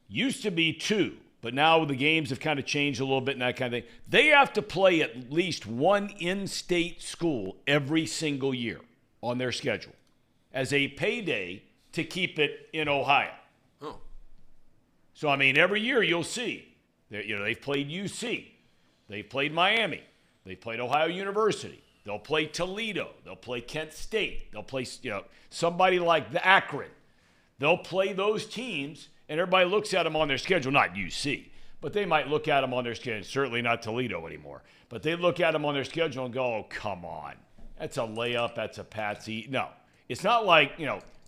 Used to be two, but now the games have kind of changed a little bit and that kind of thing. They have to play at least one in-state school every single year on their schedule as a payday to keep it in Ohio.
Oh.
So, every year you'll see, they've played UC. They've played Miami. They've played Ohio University. They'll play Toledo. They'll play Kent State. They'll play, somebody like the Akron. They'll play those teams, and everybody looks at them on their schedule, not UC, but they might look at them on their schedule, certainly not Toledo anymore, but they look at them on their schedule and go, oh, come on. That's a layup. That's a patsy. No. It's not like,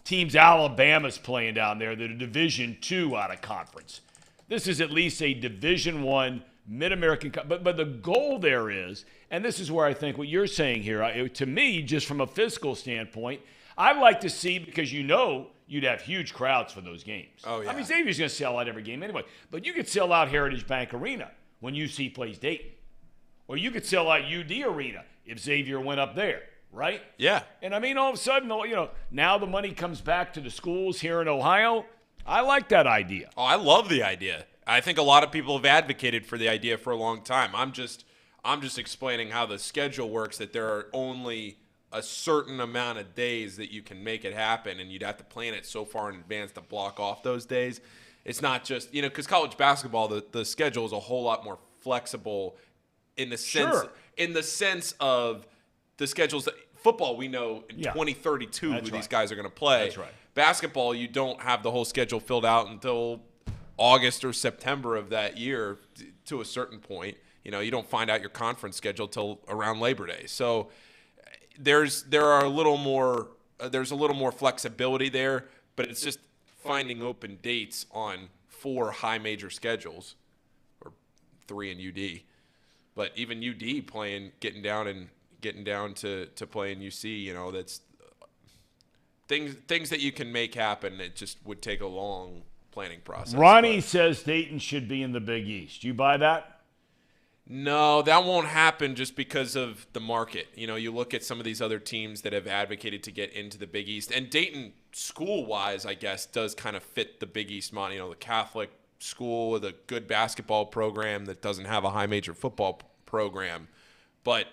teams Alabama's playing down there that are Division II out of conference. This is at least a Division I Mid-American. But the goal there is, and this is where I think what you're saying here, to me, just from a fiscal standpoint, I'd like to see, because you'd have huge crowds for those games.
Oh, yeah.
Xavier's going to sell out every game anyway. But you could sell out Heritage Bank Arena when UC plays Dayton. Or you could sell out UD Arena if Xavier went up there. Right?
Yeah.
And all of a sudden, now the money comes back to the schools here in Ohio. I like that idea.
Oh, I love the idea. I think a lot of people have advocated for the idea for a long time. I'm just explaining how the schedule works, that there are only a certain amount of days that you can make it happen, and you'd have to plan it so far in advance to block off those days. It's not just, because college basketball, the schedule is a whole lot more flexible in the sense of the schedules. Football, we know in 2032 who these guys are going to play.
That's right.
Basketball, you don't have the whole schedule filled out until August or September of that year to a certain point. You don't find out your conference schedule till around Labor Day. So there's a little more flexibility there, but it's just finding open dates on 4 high major schedules, or 3 in UD. But even UD getting down to play in UC, that's things that you can make happen. It just would take a long planning process.
Ronnie says Dayton should be in the Big East. You buy that?
No, that won't happen just because of the market. You look at some of these other teams that have advocated to get into the Big East, and Dayton, school-wise, I guess, does kind of fit the Big East model. The Catholic school with a good basketball program that doesn't have a high major football program. But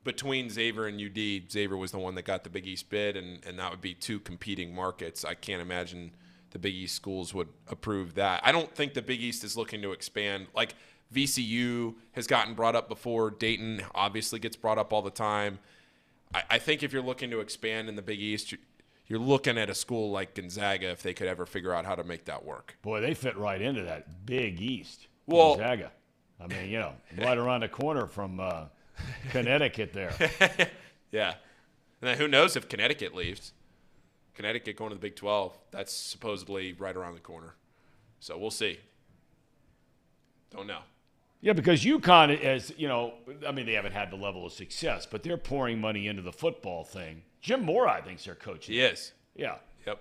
between Xavier and UD, Xavier was the one that got the Big East bid, and that would be 2 competing markets. I can't imagine the Big East schools would approve that. I don't think the Big East is looking to expand. Like, VCU has gotten brought up before. Dayton obviously gets brought up all the time. I think if you're looking to expand in the Big East, you're looking at a school like Gonzaga if they could ever figure out how to make that work.
Boy, they fit right into that Big East.
Well,
Gonzaga. Right around the corner from Connecticut there.
Yeah. And then who knows if Connecticut leaves. Connecticut going to the Big 12. That's supposedly right around the corner. So we'll see. Don't know.
Yeah, because UConn is, they haven't had the level of success, but they're pouring money into the football thing. Jim Moore, I think, is their coach.
He is.
Yeah.
Yep.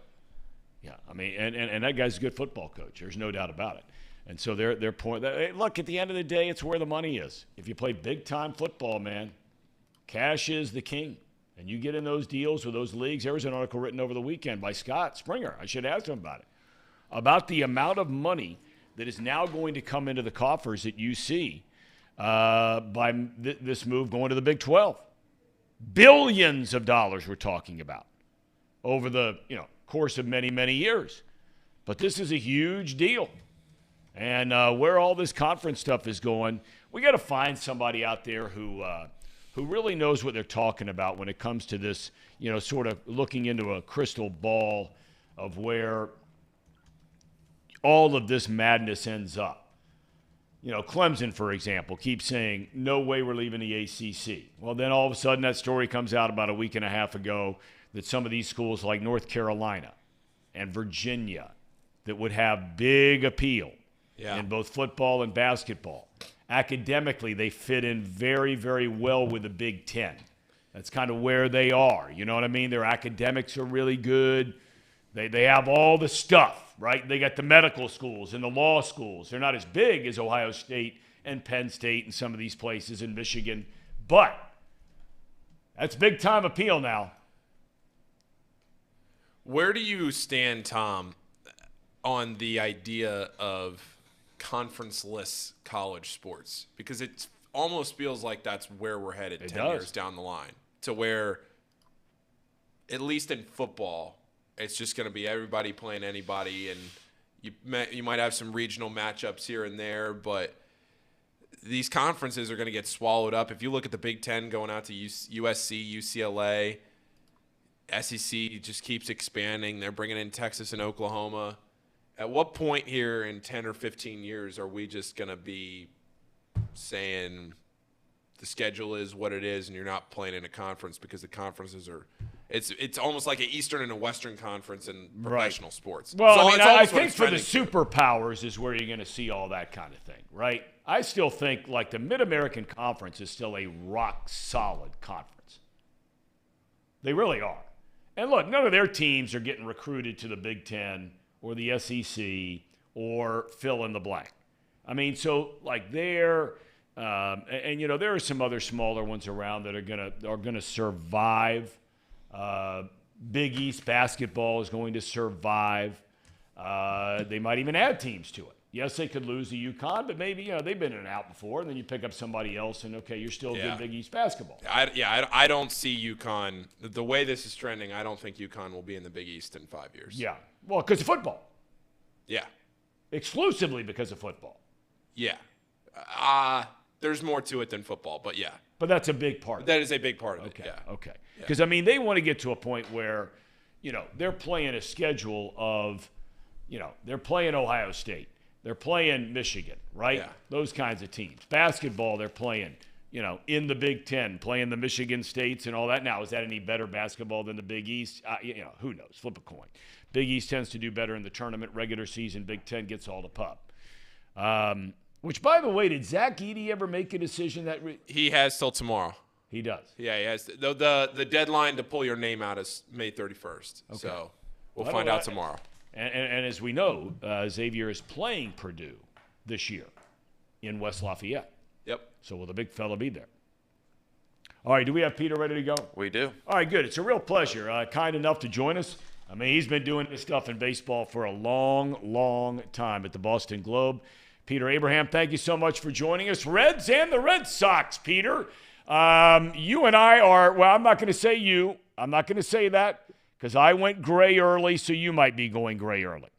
Yeah, and that guy's a good football coach. There's no doubt about it. And so they're pouring. Look, at the end of the day, it's where the money is. If you play big-time football, man, cash is the king. And you get in those deals with those leagues. There was an article written over the weekend by Scott Springer. I should ask him about it. About the amount of money that is now going to come into the coffers at UC by this move going to the Big 12. Billions of dollars we're talking about over the course of many, many years. But this is a huge deal. And where all this conference stuff is going, we got to find somebody out there who really knows what they're talking about when it comes to this, sort of looking into a crystal ball of where all of this madness ends up. Clemson, for example, keeps saying, no way we're leaving the ACC. Well, then all of a sudden that story comes out about a week and a half ago that some of these schools like North Carolina and Virginia that would have big appeal in both football and basketball. Academically, they fit in very, very well with the Big Ten. That's kind of where they are. You know what I mean? Their academics are really good. They have all the stuff, right? They got the medical schools and the law schools. They're not as big as Ohio State and Penn State and some of these places in Michigan. But that's big-time appeal now.
Where do you stand, Tom, on the idea of conference-less college sports? Because it almost feels like that's where we're headed 10 years down the line, to where, at least in football, it's just going to be everybody playing anybody, and you might have some regional matchups here and there, but these conferences are going to get swallowed up. If you look at the Big Ten going out to USC, UCLA, SEC just keeps expanding. They're bringing in Texas and Oklahoma. At what point here in 10 or 15 years are we just going to be saying the schedule is what it is and you're not playing in a conference because the conferences are – it's almost like an Eastern and a Western conference in professional sports.
Well, I think for the superpowers is where you're going to see all that kind of thing, right? I still think like the Mid-American Conference is still a rock-solid conference. They really are. And look, none of their teams are getting recruited to the Big Ten or the SEC or fill in the blank. I mean, so like there are some other smaller ones around that are gonna survive. Big East basketball is going to survive. They might even add teams to it. Yes, they could lose to UConn, but maybe they've been in and out before, and then you pick up somebody else, and okay, you're still good Big East basketball.
I don't see UConn the way this is trending. I don't think UConn will be in the Big East in 5 years.
Yeah, well, because of football.
Yeah, exclusively
because of football.
Yeah, there's more to it than football, but yeah.
But that's a big part.
That is a big part of it.
Okay. Okay. Because they want to get to a point where, they're playing a schedule of, they're playing Ohio State. They're playing Michigan, right?
Yeah.
Those kinds of teams. Basketball, they're playing, in the Big Ten, playing the Michigan States and all that. Now, is that any better basketball than the Big East? Who knows? Flip a coin. Big East tends to do better in the tournament, regular season. Big Ten gets all the pub. Which, by the way, did Zach Edey ever make a decision that
he has till tomorrow?
He does.
Yeah, he has. The deadline to pull your name out is May 31st. Okay. So we'll find out tomorrow.
And as we know, Xavier is playing Purdue this year in West Lafayette.
Yep.
So will the big fella be there? All right, do we have Peter ready to go?
We do.
All right, good. It's a real pleasure. Kind enough to join us. I mean, he's been doing this stuff in baseball for a long, long time at the Boston Globe. Peter Abraham, thank you so much for joining us. Reds and the Red Sox, Peter. You and I are, well, I'm not going to say you. I'm not going to say that because I went gray early, so you might be going gray early.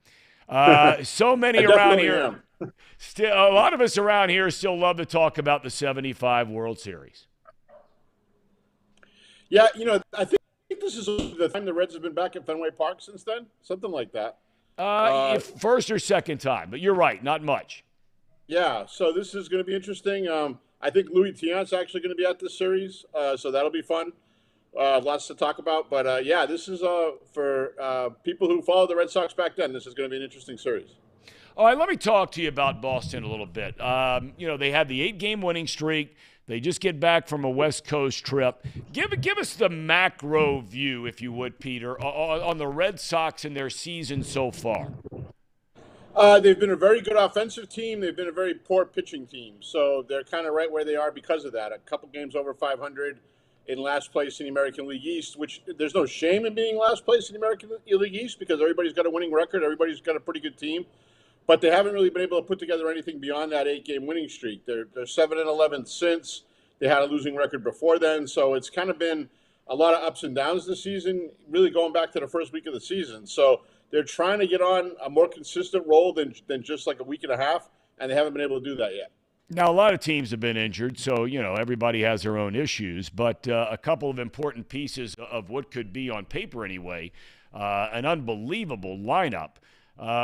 So many around here. Still, a lot of us around here still love to talk about the 75 World Series.
Yeah, I think this is the time the Reds have been back at Fenway Park since then. Something like that.
First or second time, but you're right, not much.
Yeah, so this is going to be interesting. I think Louis Tiant's actually going to be at this series, so that'll be fun. Lots to talk about. But, this is for people who followed the Red Sox back then. This is going to be an interesting series.
All right, let me talk to you about Boston a little bit. They had the 8-game winning streak. They just get back from a West Coast trip. Give us the macro view, if you would, Peter, on the Red Sox and their season so far.
They've been a very good offensive team. They've been a very poor pitching team. So they're kind of right where they are because of that. A couple games over 500 in last place in the American League East, which there's no shame in being last place in the American League East because everybody's got a winning record. Everybody's got a pretty good team. But they haven't really been able to put together anything beyond that 8-game winning streak. They're 7-11 since. They had a losing record before then. So it's kind of been a lot of ups and downs this season, really going back to the first week of the season. So they're trying to get on a more consistent roll than just like a week and a half, and they haven't been able to do that yet.
Now, a lot of teams have been injured, so, everybody has their own issues. But a couple of important pieces of what could be, on paper anyway, an unbelievable lineup.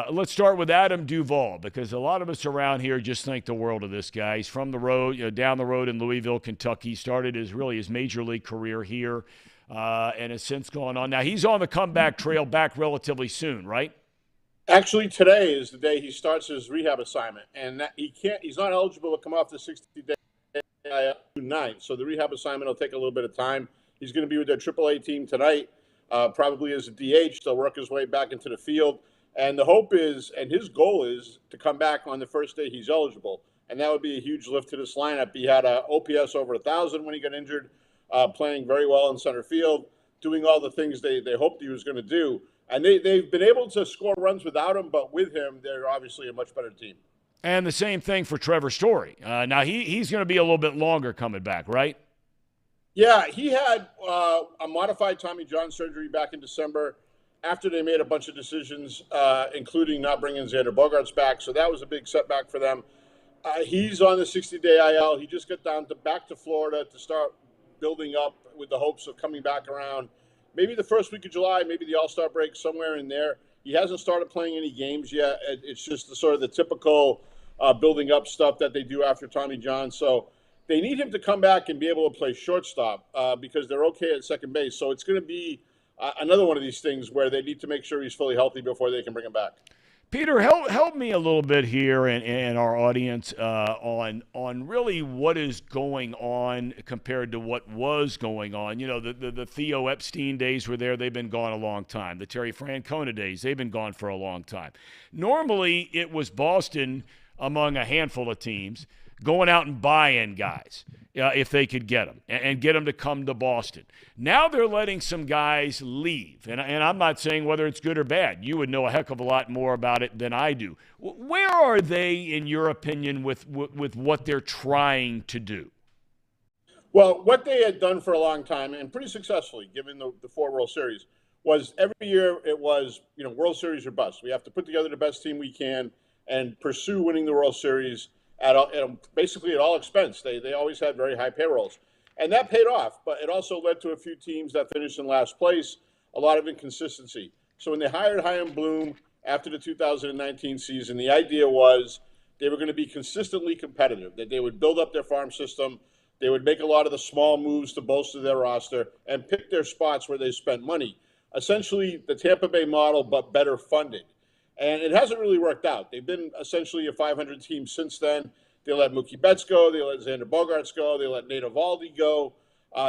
Let's start with Adam Duvall, because a lot of us around here just think the world of this guy. He's from the road, down the road in Louisville, Kentucky. Started his major league career here and has since gone on. Now, he's on the comeback trail back relatively soon, right?
Actually, today is the day he starts his rehab assignment, and he's not eligible to come off the 60-day June 9th. So the rehab assignment will take a little bit of time. He's going to be with their AAA team tonight, probably as a DH. They'll work his way back into the field. And the hope is, and his goal is, to come back on the first day he's eligible. And that would be a huge lift to this lineup. He had a OPS over 1,000 when he got injured, playing very well in center field, doing all the things they hoped he was going to do. And they've been able to score runs without him, but with him, they're obviously a much better team.
And the same thing for Trevor Story. Now, he's going to be a little bit longer coming back, right?
Yeah, he had a modified Tommy John surgery back in December after they made a bunch of decisions, including not bringing Xander Bogaerts back. So that was a big setback for them. He's on the 60-day IL. He just got back to Florida to start building up with the hopes of coming back around maybe the first week of July, maybe the All-Star break, somewhere in there. He hasn't started playing any games yet. It's just the typical building up stuff that they do after Tommy John. So they need him to come back and be able to play shortstop because they're okay at second base. So it's going to be another one of these things where they need to make sure he's fully healthy before they can bring him back.
Peter, help me a little bit here and our audience on really what is going on compared to what was going on. The Theo Epstein days were there. They've been gone a long time. The Terry Francona days, they've been gone for a long time. Normally, it was Boston among a handful of teams going out and buying guys if they could get them and get them to come to Boston. Now they're letting some guys leave, and I'm not saying whether it's good or bad. You would know a heck of a lot more about it than I do. Where are they, in your opinion, with what they're trying to do?
Well, what they had done for a long time, and pretty successfully, given the 4 World Series, was every year it was, World Series or bust. We have to put together the best team we can and pursue winning the World Series basically at all expense. They always had very high payrolls. And that paid off, but it also led to a few teams that finished in last place, a lot of inconsistency. So when they hired Chaim Bloom after the 2019 season, the idea was they were going to be consistently competitive, that they would build up their farm system, they would make a lot of the small moves to bolster their roster, and pick their spots where they spent money. Essentially, the Tampa Bay model, but better funded. And it hasn't really worked out. They've been essentially a 500 team since then. They let Mookie Betts go. They let Xander Bogaerts go. They let Nate Eovaldi go.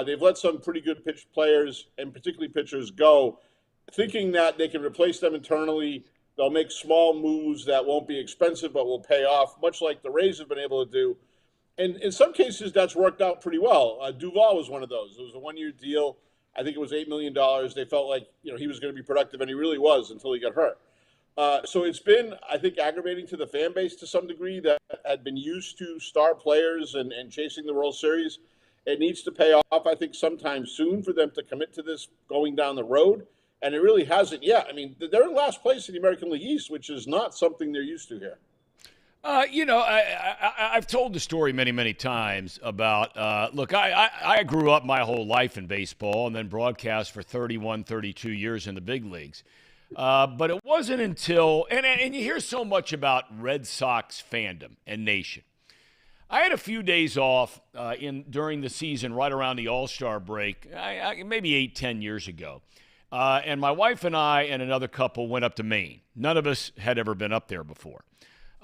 They've let some pretty good pitch players, and particularly pitchers, go, thinking that they can replace them internally. They'll make small moves that won't be expensive but will pay off, much like the Rays have been able to do. And in some cases, that's worked out pretty well. Duvall was one of those. It was a one-year deal. I think it was $8 million. They felt like he was going to be productive, and he really was until he got hurt. So it's been, I think, aggravating to the fan base to some degree that had been used to star players and chasing the World Series. It needs to pay off, I think, sometime soon for them to commit to this going down the road. And it really hasn't yet. I mean, they're in last place in the American League East, which is not something they're used to here.
I've told the story many, many times about, look, I grew up my whole life in baseball and then broadcast for 31, 32 years in the big leagues. But it wasn't until, and you hear so much about Red Sox fandom and nation. I had a few days off during the season right around the All-Star break, maybe 8-10 years ago. And my wife and I and another couple went up to Maine. None of us had ever been up there before.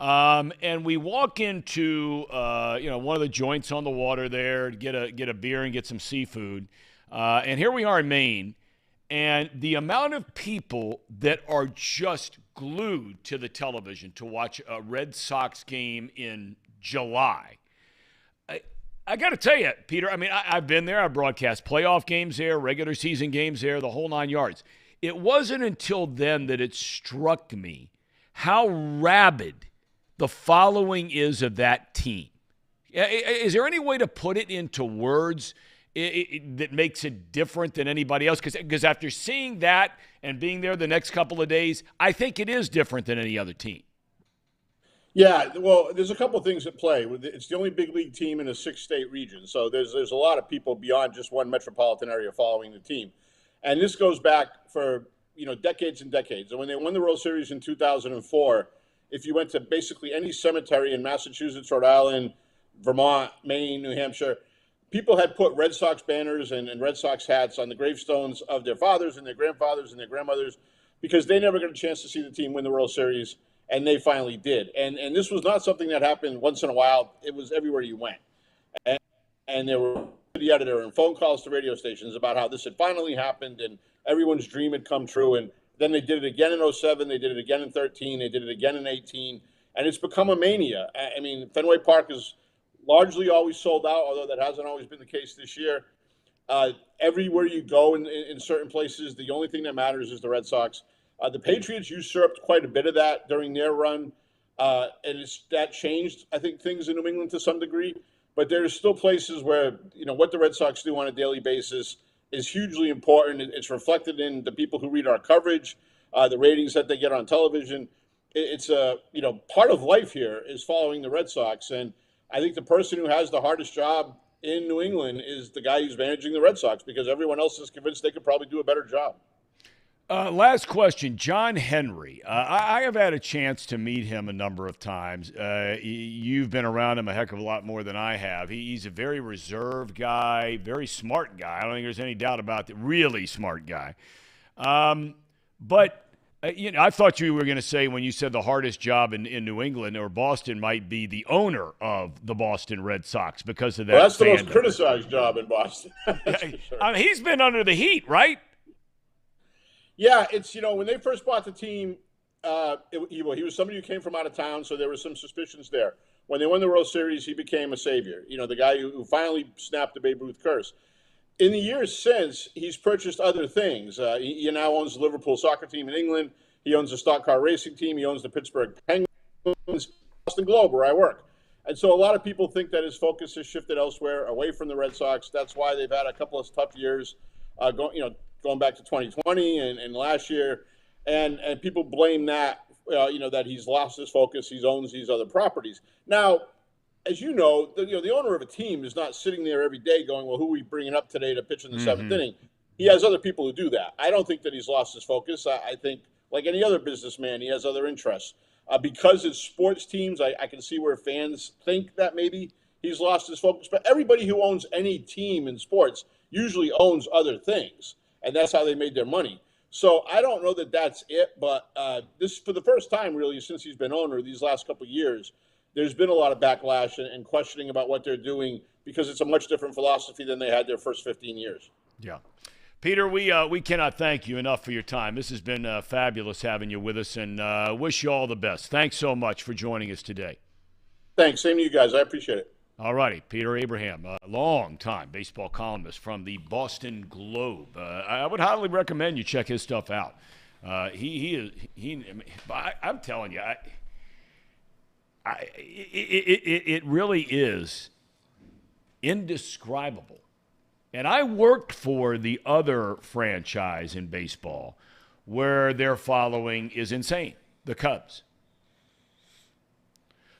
And we walk into one of the joints on the water there to get a beer and get some seafood. And here we are in Maine, and the amount of people that are just glued to the television to watch a Red Sox game in July. I got to tell you, Peter, I mean, I've been there. I broadcast playoff games there, regular season games there, the whole 9 yards. It wasn't until then that it struck me how rabid the following is of that team. Is there any way to put it into words that makes it different than anybody else? Because after seeing that and being there the next couple of days, I think it is different than any other team.
Yeah, well, there's a couple of things at play. It's the only big league team in a 6-state region, so there's a lot of people beyond just one metropolitan area following the team, and this goes back for decades and decades. And when they won the World Series in 2004, if you went to basically any cemetery in Massachusetts, Rhode Island, Vermont, Maine, New Hampshire, people had put Red Sox banners and Red Sox hats on the gravestones of their fathers and their grandfathers and their grandmothers because they never got a chance to see the team win the World Series. And they finally did. And this was not something that happened once in a while. It was everywhere you went. And there were the editor and phone calls to radio stations about how this had finally happened and everyone's dream had come true. And then they did it again in 2007. They did it again in 2013. They did it again in 2018. And it's become a mania. I mean, Fenway Park is largely always sold out, although that hasn't always been the case this year. Everywhere you go in certain places, the only thing that matters is the Red Sox. The Patriots usurped quite a bit of that during their run, and that changed, I think, things in New England to some degree. But there's still places where, what the Red Sox do on a daily basis is hugely important. It's reflected in the people who read our coverage, the ratings that they get on television. It's part of life here is following the Red Sox. And I think the person who has the hardest job in New England is the guy who's managing the Red Sox because everyone else is convinced they could probably do a better job.
Last question, John Henry. I have had a chance to meet him a number of times. You've been around him a heck of a lot more than I have. He's a very reserved guy, very smart guy. I don't think there's any doubt about that. Really smart guy. But I thought you were going to say when you said the hardest job in New England or Boston might be the owner of the Boston Red Sox because of that.
Well, that's the most criticized job in Boston.
Sure. I mean, he's been under the heat, right?
Yeah, it's, when they first bought the team, he was somebody who came from out of town, so there were some suspicions there. When they won the World Series, he became a savior, the guy who finally snapped the Babe Ruth curse. In the years since, he's purchased other things. He now owns the Liverpool soccer team in England. He owns the stock car racing team. He owns the Pittsburgh Penguins, Boston Globe, where I work. And so a lot of people think that his focus has shifted elsewhere, away from the Red Sox. That's why they've had a couple of tough years, going back to 2020 and last year, and people blame that, that he's lost his focus. He owns these other properties. Now, as you know, the owner of a team is not sitting there every day going, well, who are we bringing up today to pitch in the seventh inning? He has other people who do that. I don't think that he's lost his focus. I think, like any other businessman, he has other interests. Because it's sports teams, I can see where fans think that maybe he's lost his focus. But everybody who owns any team in sports usually owns other things. And that's how they made their money. So I don't know that that's it, but this for the first time, really, since he's been owner these last couple of years, there's been a lot of backlash and questioning about what they're doing because it's a much different philosophy than they had their first 15 years.
Yeah. Peter, we cannot thank you enough for your time. This has been fabulous having you with us, and wish you all the best. Thanks so much for joining us today.
Thanks. Same to you guys. I appreciate it.
All righty, Peter Abraham, a long-time baseball columnist from the Boston Globe. I would highly recommend you check his stuff out. I'm telling you, it really is indescribable. And I worked for the other franchise in baseball where their following is insane, the Cubs.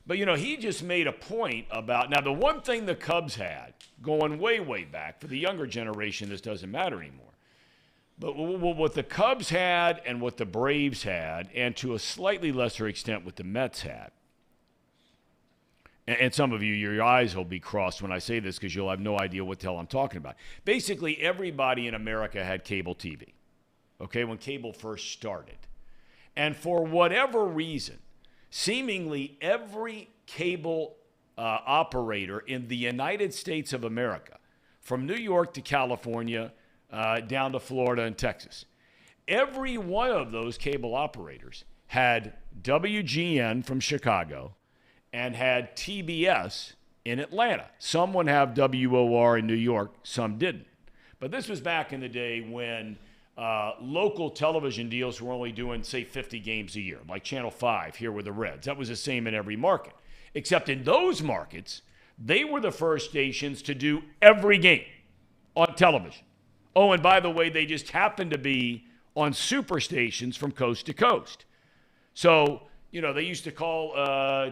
But, he just made a point about – now, the one thing the Cubs had going way, way back, for the younger generation, this doesn't matter anymore. But what the Cubs had and what the Braves had, and to a slightly lesser extent what the Mets had, and some of you, your eyes will be crossed when I say this because you'll have no idea what the hell I'm talking about. Basically, everybody in America had cable TV, okay, when cable first started. And for whatever reason, seemingly every cable operator in the United States of America, from New York to California, down to Florida and Texas, every one of those cable operators had WGN from Chicago and had TBS in Atlanta. Some would have WOR in New York, some didn't. But this was back in the day when local television deals were only doing, say, 50 games a year, like Channel 5 here with the Reds. That was the same in every market. Except in those markets, they were the first stations to do every game on television. Oh, and by the way, they just happened to be on super stations from coast to coast. So, they used to call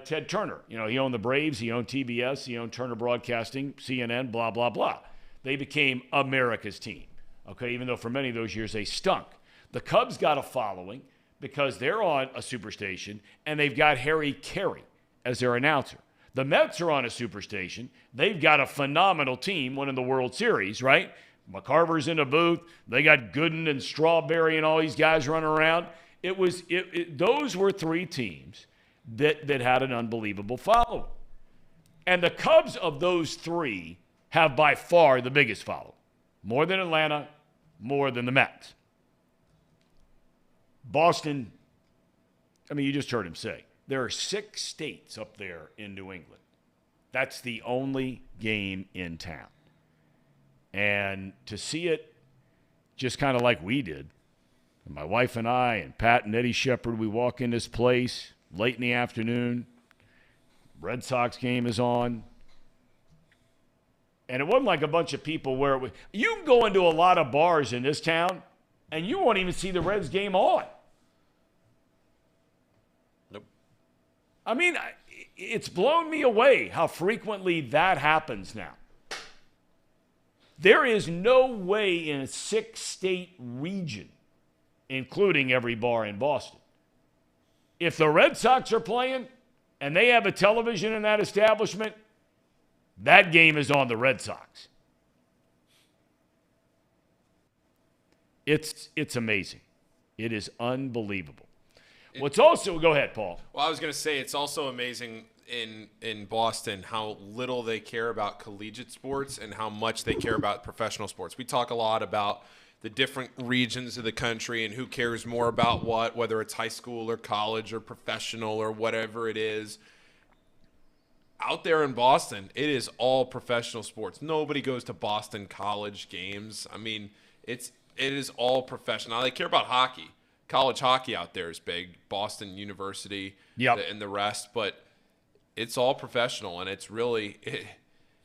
Ted Turner. He owned the Braves, he owned TBS, he owned Turner Broadcasting, CNN, blah, blah, blah. They became America's team, okay, even though for many of those years they stunk. The Cubs got a following because they're on a superstation, and they've got Harry Carey as their announcer. The Mets are on a superstation. They've got a phenomenal team winning the World Series, right? McCarver's in the booth. They got Gooden and Strawberry and all these guys running around. Those were three teams that had an unbelievable following. And the Cubs of those three have by far the biggest following. More than Atlanta, more than the Mets. Boston, you just heard him say, there are 6 states up there in New England. That's the only game in town. And to see it just kind of like we did, my wife and I and Pat and Eddie Shepard, we walk in this place late in the afternoon. Red Sox game is on. And it wasn't like a bunch of people where you can go into a lot of bars in this town and you won't even see the Reds game on.
Nope.
It's blown me away how frequently that happens now. There is no way in a 6-state region, including every bar in Boston, if the Red Sox are playing and they have a television in that establishment, that game is on the Red Sox. It's amazing. It is unbelievable. What's also, go ahead, Paul.
Well, I was going to say it's also amazing in Boston how little they care about collegiate sports and how much they care about professional sports. We talk a lot about the different regions of the country and who cares more about what, whether it's high school or college or professional or whatever it is. Out there in Boston, it is all professional sports. Nobody goes to Boston college games. It is all professional. They care about hockey. College hockey out there is big. Boston University, and the rest, but it's all professional, and it's really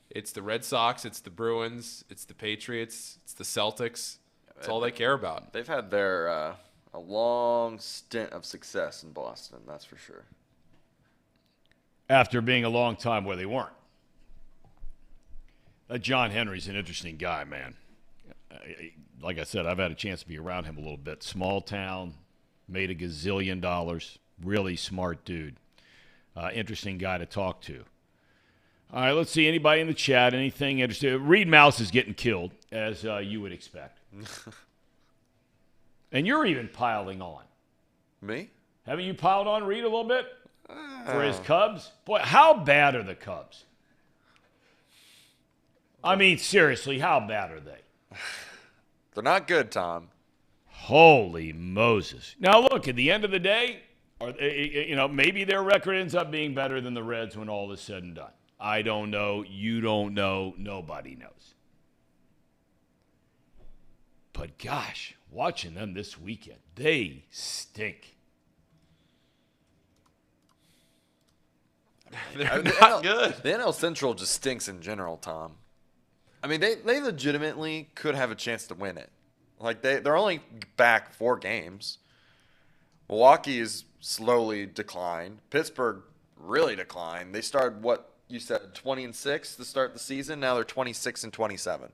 it's the Red Sox, it's the Bruins, it's the Patriots, it's the Celtics. It's all they care about.
They've had their a long stint of success in Boston, that's for sure.
After being a long time where they weren't. That John Henry's an interesting guy, man. Like I said, I've had a chance to be around him a little bit. Small town, made $1 gazillion, really smart dude. Interesting guy to talk to. All right, let's see. Anybody in the chat? Anything interesting? Reed Mouse is getting killed, as you would expect. And you're even piling on.
Me?
Haven't you piled on Reed a little bit? For his Cubs? Boy, how bad are the Cubs? Seriously, how bad are they?
They're not good, Tom.
Holy Moses. Now, look, at the end of the day, maybe their record ends up being better than the Reds when all is said and done. I don't know. You don't know. Nobody knows. But gosh, watching them this weekend, they stink.
They're not good.
The NL Central just stinks in general, Tom. They legitimately could have a chance to win it. Like, they're only back 4 games. Milwaukee is slowly declined. Pittsburgh really declined. They started, what you said, 20-6 to start the season. Now they're 26-27.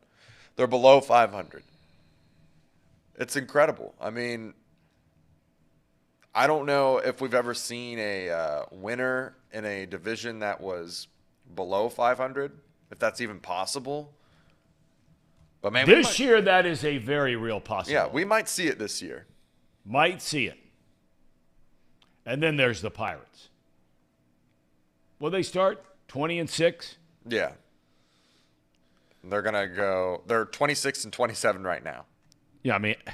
They're below 500. It's incredible. I don't know if we've ever seen a winner in a division that was below 500, if that's even possible. But man,
this year, that is a very real possibility.
Yeah, we might see it this year.
Might see it. And then there's the Pirates. Will they start 20-6?
Yeah. They're going to go – they're 26-27 right now.
Yeah, I mean –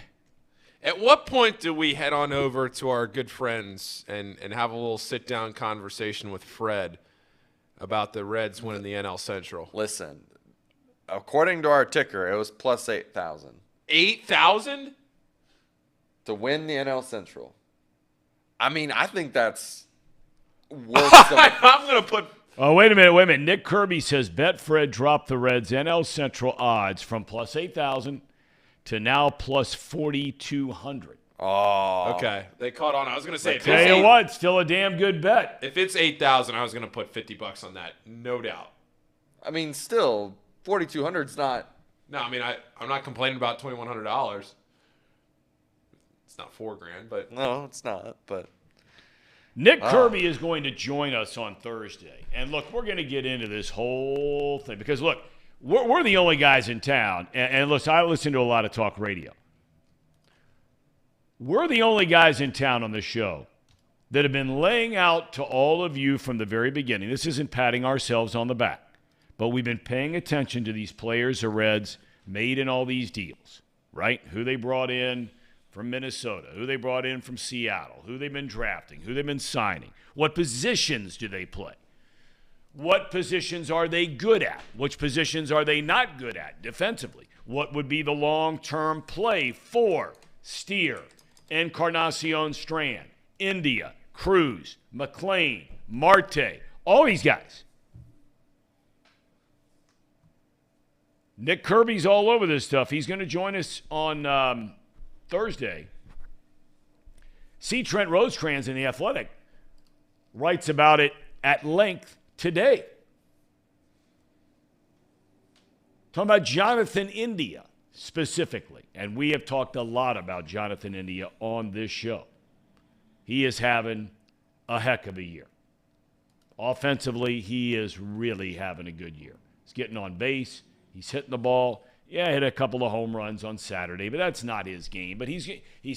at what point do we head on over to our good friends and have a little sit-down conversation with Fred about the Reds winning the NL Central?
Listen, according to our ticker, it was plus 8,000.
8,000?
To win the NL Central. I mean, I think that's worth
I'm going to put –
oh, wait a minute. Nick Kirby says Betfred dropped the Reds' NL Central odds from plus 8,000 to now plus 4,200.
Oh.
Okay. They caught on. I was going to say,
Tell you what, still a damn good bet.
if it's 8,000, I was going to put $50 on that. No doubt.
I mean, still, 4,200 is not.
No, I mean, I'm not complaining about $2,100. It's not $4,000, but.
No, it's not, but.
Nick Kirby is going to join us on Thursday. And look, we're going to get into this whole thing because, look, we're the only guys in town. And listen, I listen to a lot of talk radio. We're the only guys in town on the show that have been laying out to all of you from the very beginning. This isn't patting ourselves on the back, but we've been paying attention to these players the Reds made in all these deals, right? Who they brought in from Minnesota, who they brought in from Seattle, who they've been drafting, who they've been signing. What positions do they play? What positions are they good at? Which positions are they not good at defensively? What would be the long-term play for Steer, Encarnacion Strand, India, Cruz, McLean, Marte, all these guys. Nick Kirby's all over this stuff. He's going to join us on Thursday. See, Trent Rosecrans in The Athletic writes about it at length today. Talking about Jonathan India specifically. And we have talked a lot about Jonathan India on this show. He is having a heck of a year. Offensively, he is really having a good year. He's getting on base. He's hitting the ball. Yeah, hit a couple of home runs on Saturday, but that's not his game. But he's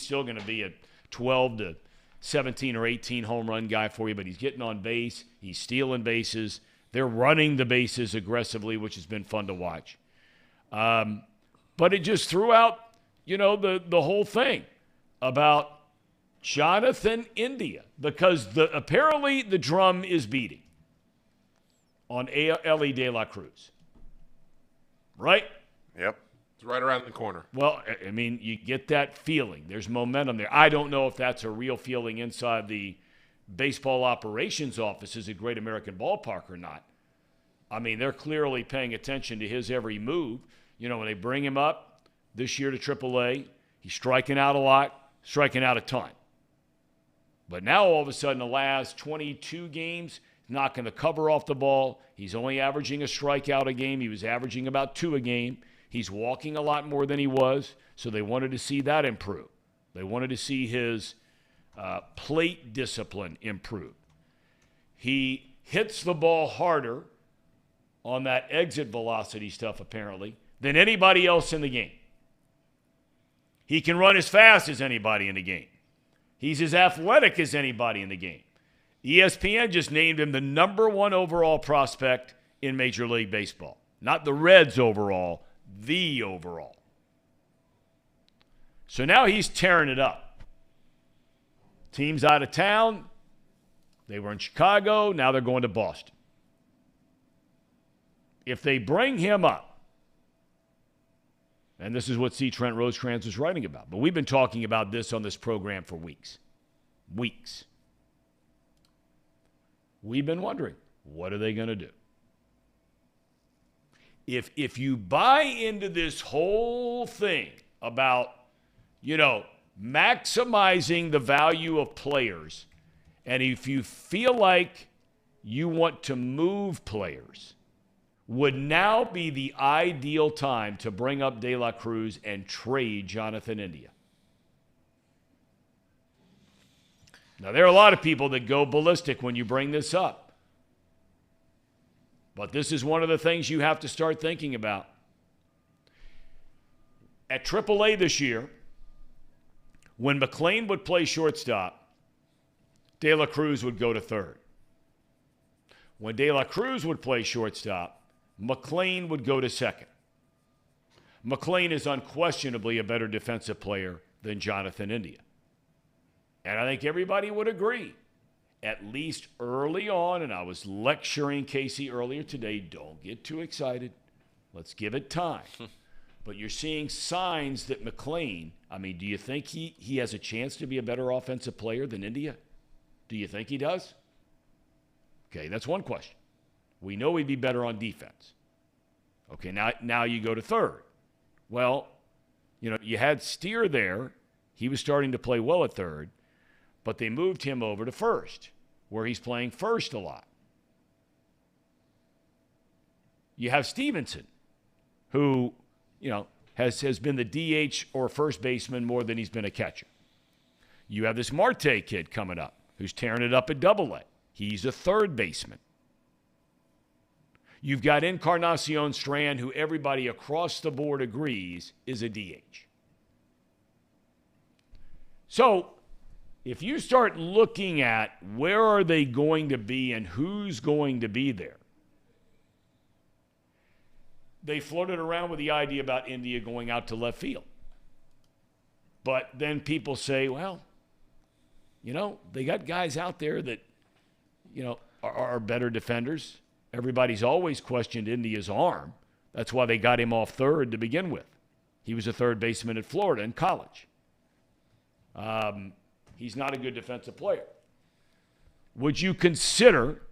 still going to be a 12 to 17 or 18 home run guy for you, but he's getting on base. He's stealing bases. They're running the bases aggressively, which has been fun to watch. But it just threw out, the whole thing about Jonathan India because apparently the drum is beating on Ellie De La Cruz. Right?
Yep.
It's right around the corner.
Well, I mean, you get that feeling. There's momentum there. I don't know if that's a real feeling inside the baseball operations offices at Great American Ballpark or not. I mean, they're clearly paying attention to his every move. When they bring him up this year to AAA, he's striking out a lot, striking out a ton. But now all of a sudden, the last 22 games, knocking the cover off the ball. He's only averaging a strikeout a game. He was averaging about 2 a game. He's walking a lot more than he was, so they wanted to see that improve. They wanted to see his plate discipline improve. He hits the ball harder on that exit velocity stuff, apparently, than anybody else in the game. He can run as fast as anybody in the game. He's as athletic as anybody in the game. ESPN just named him the #1 overall prospect in Major League Baseball. Not the Reds overall, the overall. So now he's tearing it up. Teams out of town. They were in Chicago. Now they're going to Boston. If they bring him up, and this is what C. Trent Rosecrans was writing about, but we've been talking about this on this program for weeks. Weeks. We've been wondering, what are they going to do? If you buy into this whole thing about, maximizing the value of players, and if you feel like you want to move players, would now be the ideal time to bring up De La Cruz and trade Jonathan India. Now, there are a lot of people that go ballistic when you bring this up. But this is one of the things you have to start thinking about. At AAA this year, when McLean would play shortstop, De La Cruz would go to third. When De La Cruz would play shortstop, McLean would go to second. McLean is unquestionably a better defensive player than Jonathan India. And I think everybody would agree, at least early on, and I was lecturing Casey earlier today, don't get too excited. Let's give it time. But you're seeing signs that McLean, do you think he has a chance to be a better offensive player than India? Do you think he does? Okay, that's one question. We know he'd be better on defense. Okay, now you go to third. Well, you had Steer there. He was starting to play well at third, but they moved him over to first, where he's playing first a lot. You have Stevenson, who, has been the DH or first baseman more than he's been a catcher. You have this Marte kid coming up who's tearing it up at Double-A. He's a third baseman. You've got Encarnacion Strand, who everybody across the board agrees is a DH. So if you start looking at where are they going to be and who's going to be there, they floated around with the idea about India going out to left field. But then people say, well, they got guys out there that, are better defenders. Everybody's always questioned India's arm. That's why they got him off third to begin with. He was a third baseman at Florida in college. He's not a good defensive player. Would you consider,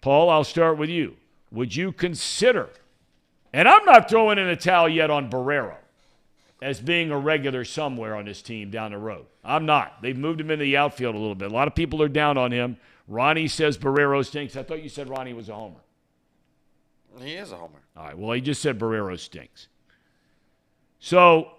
Paul, I'll start with you. Would you consider, and I'm not throwing in a towel yet on Barrero as being a regular somewhere on this team down the road. I'm not. They've moved him into the outfield a little bit. A lot of people are down on him. Ronnie says Barrero stinks. I thought you said Ronnie was a homer.
He is a homer.
All right. Well, he just said Barrero stinks. So,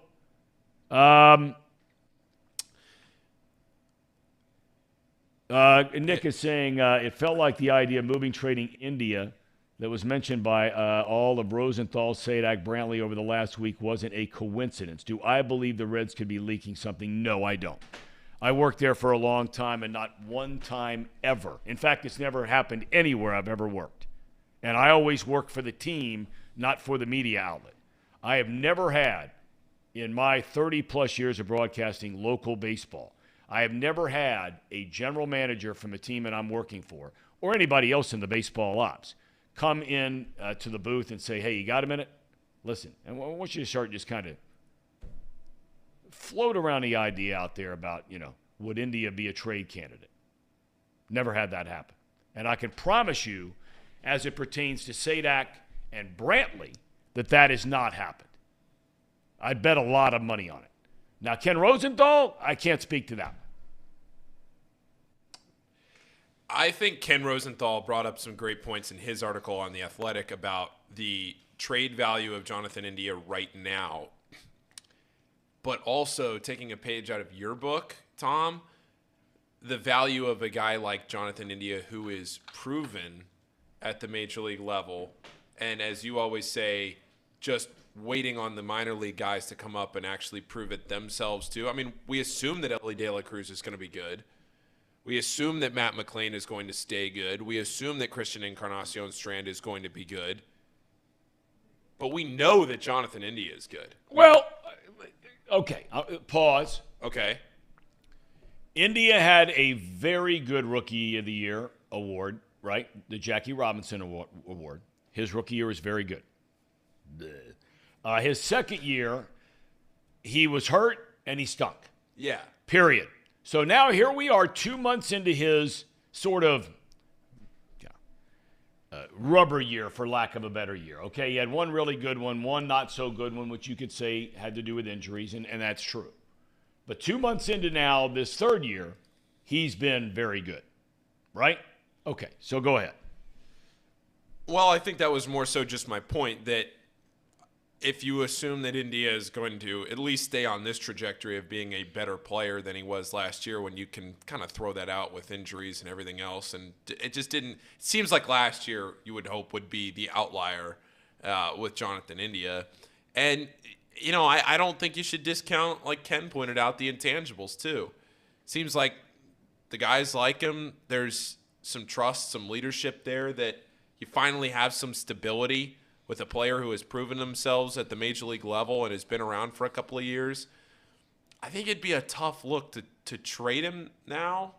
Nick is saying it felt like the idea of moving, trading India that was mentioned by all of Rosenthal, Sadak, Brantley over the last week wasn't a coincidence. Do I believe the Reds could be leaking something? No, I don't. I worked there for a long time and not one time ever. In fact, it's never happened anywhere I've ever worked. And I always work for the team, not for the media outlet. I have never had, in my 30-plus years of broadcasting local baseball, I have never had a general manager from a team that I'm working for, or anybody else in the baseball ops, come in to the booth and say, hey, you got a minute? Listen, and I want you to start just kind of float around the idea out there about, would India be a trade candidate? Never had that happen. And I can promise you, as it pertains to Sadak and Brantley, that has not happened. I'd bet a lot of money on it. Now, Ken Rosenthal, I can't speak to that.
I think Ken Rosenthal brought up some great points in his article on The Athletic about the trade value of Jonathan India right now. But also, taking a page out of your book, Tom, the value of a guy like Jonathan India who is proven at the major league level. And as you always say, just waiting on the minor league guys to come up and actually prove it themselves too. We assume that Ellie De La Cruz is going to be good. We assume that Matt McLean is going to stay good. We assume that Christian Encarnacion Strand is going to be good. But we know that Jonathan India is good.
Well, okay, pause.
Okay.
India had a very good Rookie of the Year award, right? The Jackie Robinson award. His rookie year was very good. His second year, he was hurt and he stunk.
Yeah.
Period. So now here we are 2 months into his sort of rubber year, for lack of a better year. Okay, he had one really good one not so good one, which you could say had to do with injuries, and that's true. But 2 months into now, this third year, he's been very good, right? Okay, so go ahead.
Well, I think that was more so just my point that if you assume that India is going to at least stay on this trajectory of being a better player than he was last year, when you can kind of throw that out with injuries and everything else, and it just didn't – it seems like last year you would hope would be the outlier with Jonathan India. And, I don't think you should discount, like Ken pointed out, the intangibles too. Seems like the guys like him, there's some trust, some leadership there, that you finally have some stability with a player who has proven themselves at the major league level and has been around for a couple of years. I think it'd be a tough look to trade him now.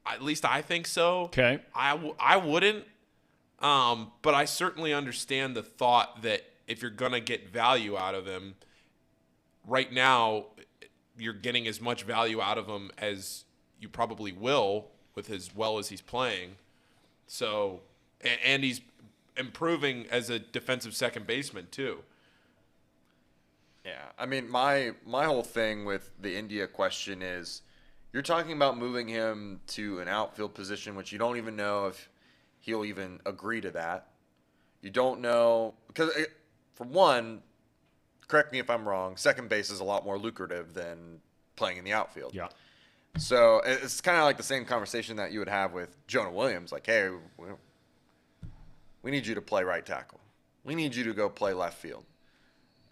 At least I think so.
Okay.
I wouldn't. But I certainly understand the thought that if you're going to get value out of him, right now you're getting as much value out of him as you probably will with as well as he's playing. So, and he's improving as a defensive second baseman too.
Yeah, I mean, my whole thing with the India question is, you're talking about moving him to an outfield position, which you don't even know if he'll even agree to that. You don't know, because for one, correct me if I'm wrong, second base is a lot more lucrative than playing in the outfield.
Yeah.
So it's kind of like the same conversation that you would have with Jonah Williams, like, hey, we need you to play right tackle. We need you to go play left field.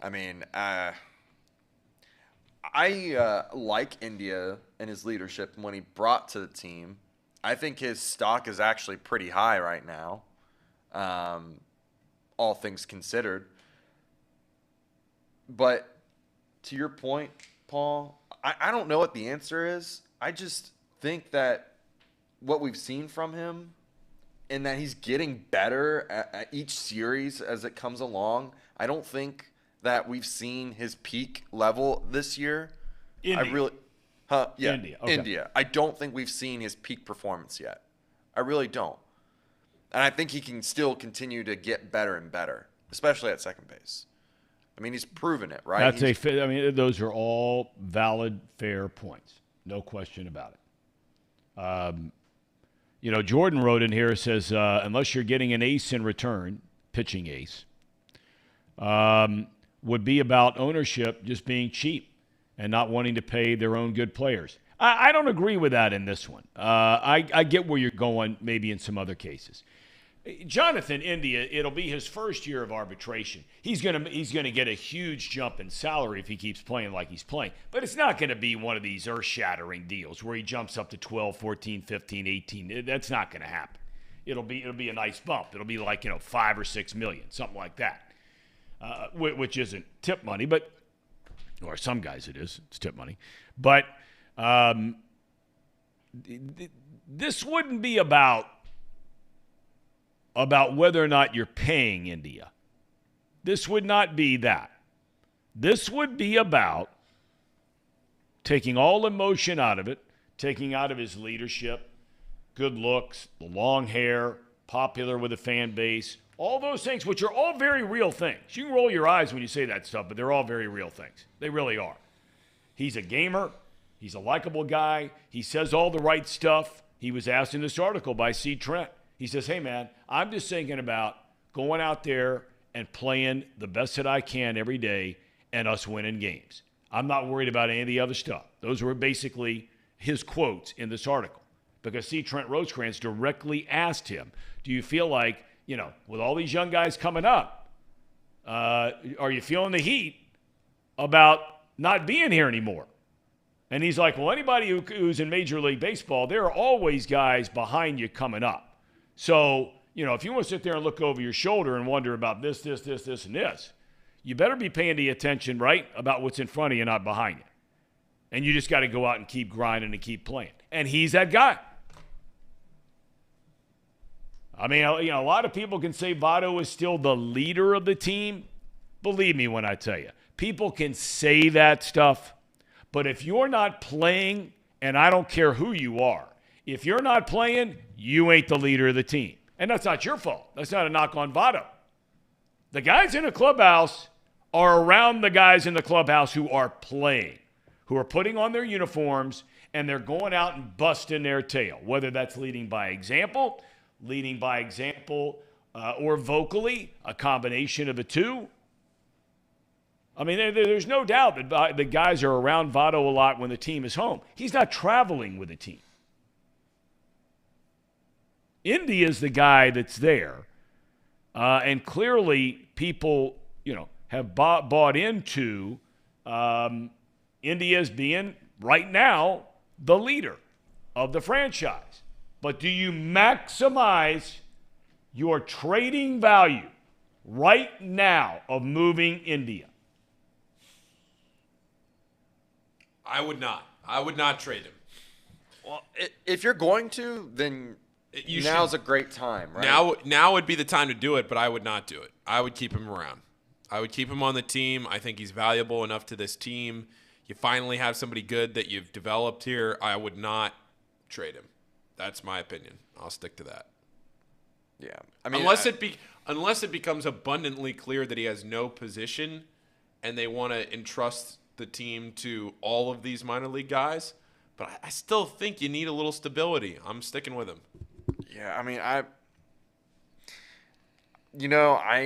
I mean, I like India and his leadership when he brought to the team. I think his stock is actually pretty high right now, all things considered. But to your point, Paul, I don't know what the answer is. I just think that what we've seen from him and that he's getting better at each series as it comes along, I don't think that we've seen his peak level this year.
India.
India. Okay. India. I don't think we've seen his peak performance yet. I really don't. And I think he can still continue to get better and better, especially at second base. I mean, he's proven it, right?
Those are all valid, fair points. No question about it. Jordan wrote in here, says, unless you're getting an ace in return, pitching ace, would be about ownership just being cheap and not wanting to pay their own good players. I don't agree with that in this one. I get where you're going maybe in some other cases. Jonathan India, it'll be his first year of arbitration. He's gonna get a huge jump in salary if he keeps playing like he's playing. But it's not going to be one of these earth-shattering deals where he jumps up to 12, 14, 15, 18. That's not going to happen. It'll be a nice bump. It'll be like, $5 or $6 million, something like that. Which isn't tip money, or some guys it is. It's tip money. But this wouldn't be about whether or not you're paying India. This would not be that. This would be about taking all emotion out of it, taking out of his leadership, good looks, the long hair, popular with the fan base, all those things, which are all very real things. You can roll your eyes when you say that stuff, but they're all very real things. They really are. He's a gamer. He's a likable guy. He says all the right stuff. He was asked in this article by C. Trent. He says, hey, man, I'm just thinking about going out there and playing the best that I can every day and us winning games. I'm not worried about any of the other stuff. Those were basically his quotes in this article because C. Trent Rosecrans directly asked him, do you feel like, with all these young guys coming up, are you feeling the heat about not being here anymore? And he's like, well, anybody who's in Major League Baseball, there are always guys behind you coming up. So, if you want to sit there and look over your shoulder and wonder about this, and this, you better be paying the attention, right, about what's in front of you, not behind you. And you just got to go out and keep grinding and keep playing. And he's that guy. I mean, a lot of people can say Votto is still the leader of the team. Believe me when I tell you. People can say that stuff. But if you're not playing, and I don't care who you are, if you're not playing, you ain't the leader of the team. And that's not your fault. That's not a knock on Votto. The guys in the clubhouse are around the guys in the clubhouse who are playing, who are putting on their uniforms, and they're going out and busting their tail, whether that's leading by example, or vocally, a combination of the two. I mean, there's no doubt that the guys are around Votto a lot when the team is home. He's not traveling with the team. India's the guy that's there. And clearly people, have bought into India's being, right now, the leader of the franchise. But do you maximize your trading value right now of moving India?
I would not. I would not trade him.
Well, if you're going to, then now's a great time, right?
Now would be the time to do it, but I would not do it. I would keep him around. I would keep him on the team. I think he's valuable enough to this team. You finally have somebody good that you've developed here. I would not trade him. That's my opinion. I'll stick to that.
Yeah. I mean,
unless it becomes abundantly clear that he has no position and they want to entrust the team to all of these minor league guys, but I still think you need a little stability. I'm sticking with him.
Yeah, I mean, I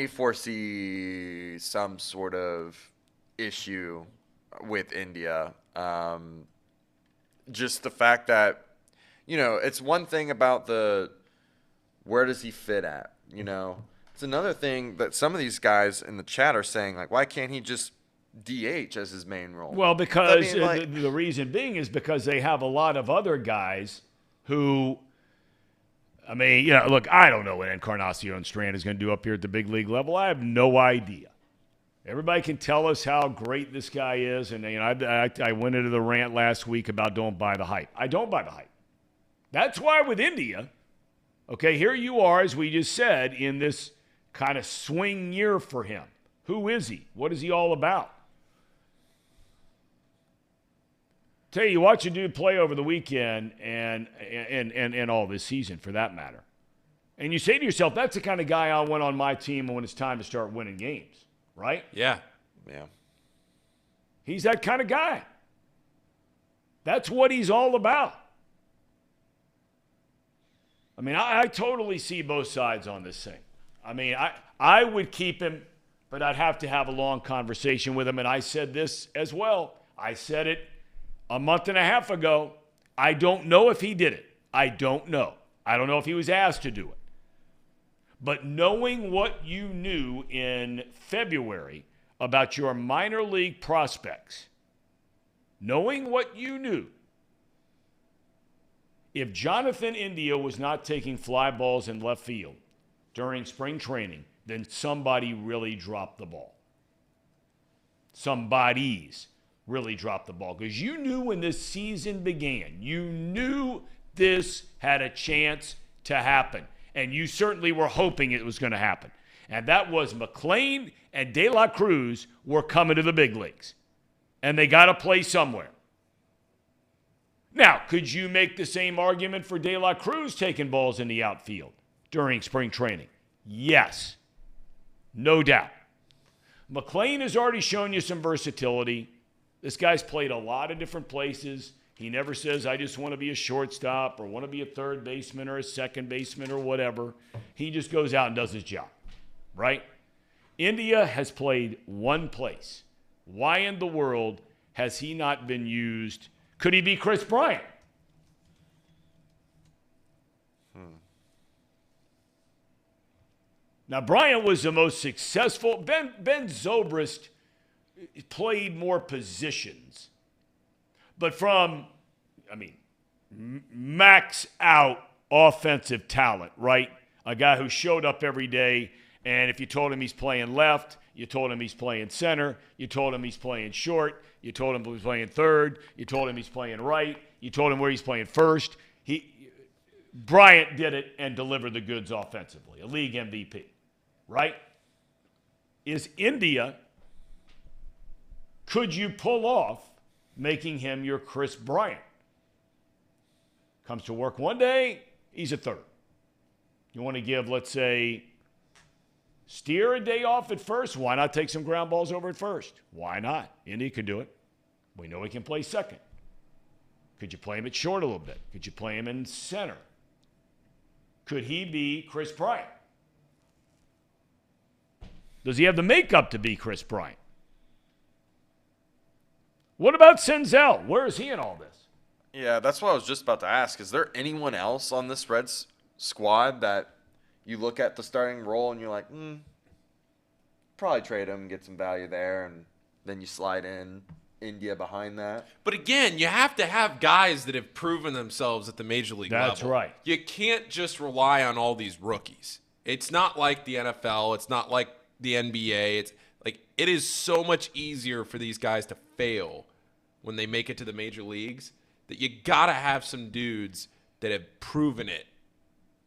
foresee some sort of issue with India. Just the fact that, it's one thing about where does he fit at, It's another thing that some of these guys in the chat are saying, like, why can't he just DH as his main role?
Well, because the reason being is because they have a lot of other guys who, look, I don't know what Encarnacion Strand is going to do up here at the big league level. I have no idea. Everybody can tell us how great this guy is, and I went into the rant last week about don't buy the hype. I don't buy the hype. That's why with India, okay, here you are, as we just said, in this kind of swing year for him. Who is he? What is he all about? Tell you, watch a dude play over the weekend and all this season, for that matter. And you say to yourself, that's the kind of guy I want on my team when it's time to start winning games, right?
Yeah.
He's that kind of guy. That's what he's all about. I totally see both sides on this thing. I would keep him, but I'd have to have a long conversation with him. And I said this as well. I said it a month and a half ago. I don't know if he did it. I don't know. I don't know if he was asked to do it. But knowing what you knew in February about your minor league prospects, knowing what you knew, if Jonathan India was not taking fly balls in left field during spring training, then somebody really dropped the ball. Somebody's really dropped the ball. Because you knew when this season began, you knew this had a chance to happen. And you certainly were hoping it was going to happen. And that was McLean and De La Cruz were coming to the big leagues. And they got to play somewhere. Now, could you make the same argument for De La Cruz taking balls in the outfield during spring training? Yes. No doubt. McLean has already shown you some versatility. This guy's played a lot of different places. He never says, I just want to be a shortstop or want to be a third baseman or a second baseman or whatever. He just goes out and does his job, right? India has played one place. Why in the world has he not been used? Could he be Chris Bryant? Now, Bryant was the most successful. Ben Zobrist played more positions. But from, max out offensive talent, right? A guy who showed up every day, and if you told him he's playing left, you told him he's playing center, you told him he's playing short, you told him he's playing third, you told him he's playing right, you told him where he's playing first. Bryant did it and delivered the goods offensively, a league MVP, right? Is India, could you pull off making him your Chris Bryant? Comes to work one day, he's a third. You want to give, let's say, Steer a day off at first. Why not take some ground balls over at first? Why not? Indy could do it. We know he can play second. Could you play him at short a little bit? Could you play him in center? Could he be Chris Bryant? Does he have the makeup to be Chris Bryant? What about Senzel? Where is he in all this?
Yeah, that's what I was just about to ask. Is there anyone else on this Reds squad that you look at the starting role and you're like, probably trade him, get some value there, and then you slide in India behind that.
But again, you have to have guys that have proven themselves at the major league level.
That's right.
You can't just rely on all these rookies. It's not like the NFL. It's not like the NBA. It's like it is so much easier for these guys to fail when they make it to the major leagues that you got to have some dudes that have proven it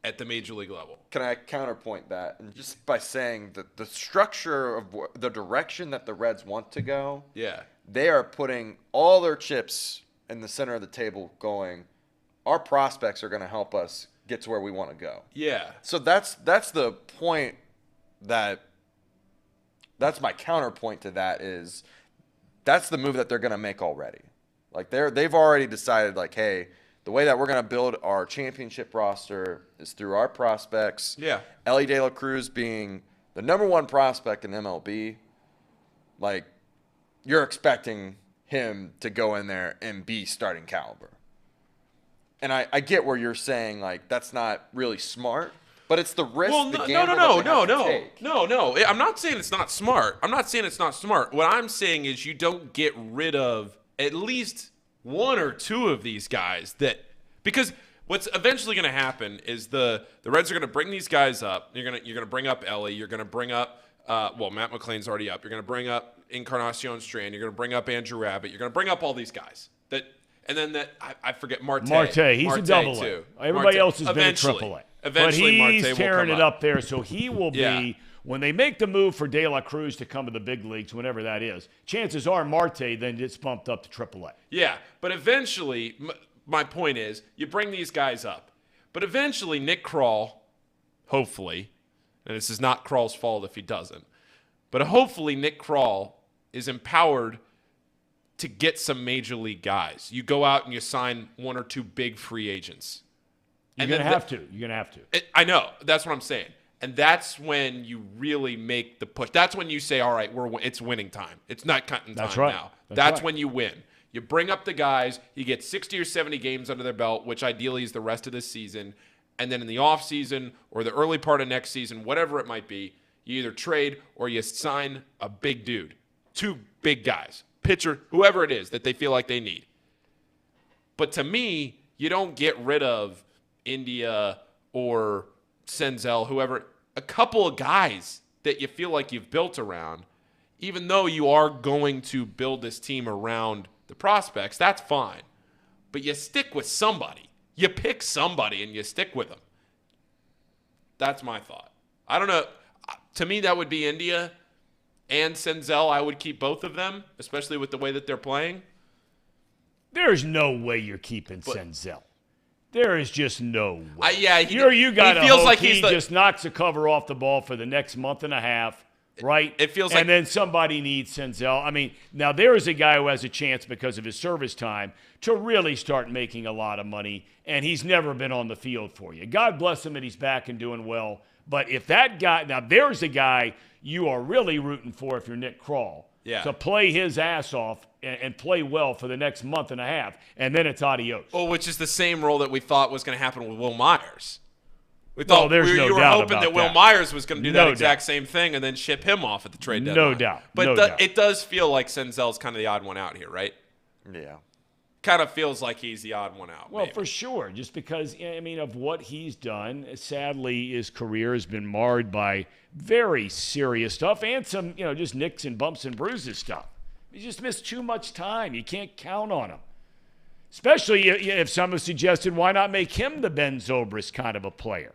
at the major league level.
Can I counterpoint that? And just by saying that the structure of the direction that the Reds want to go, they are putting all their chips in the center of the table going, our prospects are going to help us get to where we want to go.
Yeah.
So that's the point that's my counterpoint to that is that's the move that they're going to make already. Like they've already decided like, hey, the way that we're going to build our championship roster is through our prospects.
Yeah.
Ellie De La Cruz being the number one prospect in MLB. Like, you're expecting him to go in there and be starting caliber. And I get where you're saying, like, that's not really smart, but it's the risk,
No. I'm not saying it's not smart. What I'm saying is you don't get rid of at least one or two of these guys because what's eventually going to happen is the Reds are going to bring these guys up. You're going to bring up Ellie. You're going to bring up Matt McLean's already up. You're going to bring up Encarnacion Strand. You're going to bring up Andrew Abbott. You're going to bring up all these guys I forget Marte.
He's a double A. Everybody else has been a triple A.
Eventually,
but he's
Marte
tearing
will
it up there, so he will be. When they make the move for De La Cruz to come to the big leagues, whenever that is, chances are Marte then gets bumped up to AAA.
Yeah, but eventually, my point is, you bring these guys up. But eventually, Nick Krall, hopefully, and this is not Krall's fault if he doesn't, but hopefully Nick Krall is empowered to get some major league guys. You go out and you sign one or two big free agents.
You're going to have to.
I know. That's what I'm saying. And that's when you really make the push. That's when you say, all right, it's winning time. It's not cutting time now. That's when you win. You bring up the guys. You get 60 or 70 games under their belt, which ideally is the rest of this season. And then in the offseason or the early part of next season, whatever it might be, you either trade or you sign a big dude. Two big guys. Pitcher, whoever it is that they feel like they need. But to me, you don't get rid of India or Senzel, whoever, a couple of guys that you feel like you've built around, even though you are going to build this team around the prospects, that's fine. But you stick with somebody. You pick somebody and you stick with them. That's my thought. I don't know. To me, that would be India and Senzel. I would keep both of them, especially with the way that they're playing.
There's no way you're keeping Senzel. There is just no way.
He
feels like he just knocks the cover off the ball for the next month and a half, right?
It feels like,
and then somebody needs Senzel. I mean, now there is a guy who has a chance because of his service time to really start making a lot of money, and he's never been on the field for you. God bless him that he's back and doing well. But if that guy, now there's a guy you are really rooting for if you're Nick Krall. To play his ass off and play well for the next month and a half, and then it's adios.
Well, which is the same role that we thought was going to happen with Will Myers. We thought you were hoping that Will Myers was going to do that exact same thing and then ship him off at the trade deadline.
No doubt.
But it does feel like Senzel's kind of the odd one out here, right?
Yeah.
Kind of feels like he's the odd one out.
Well, maybe. For sure. Just because, I mean, of what he's done, sadly, his career has been marred by very serious stuff and some, just nicks and bumps and bruises stuff. He just missed too much time. You can't count on him. Especially if some have suggested, why not make him the Ben Zobrist kind of a player?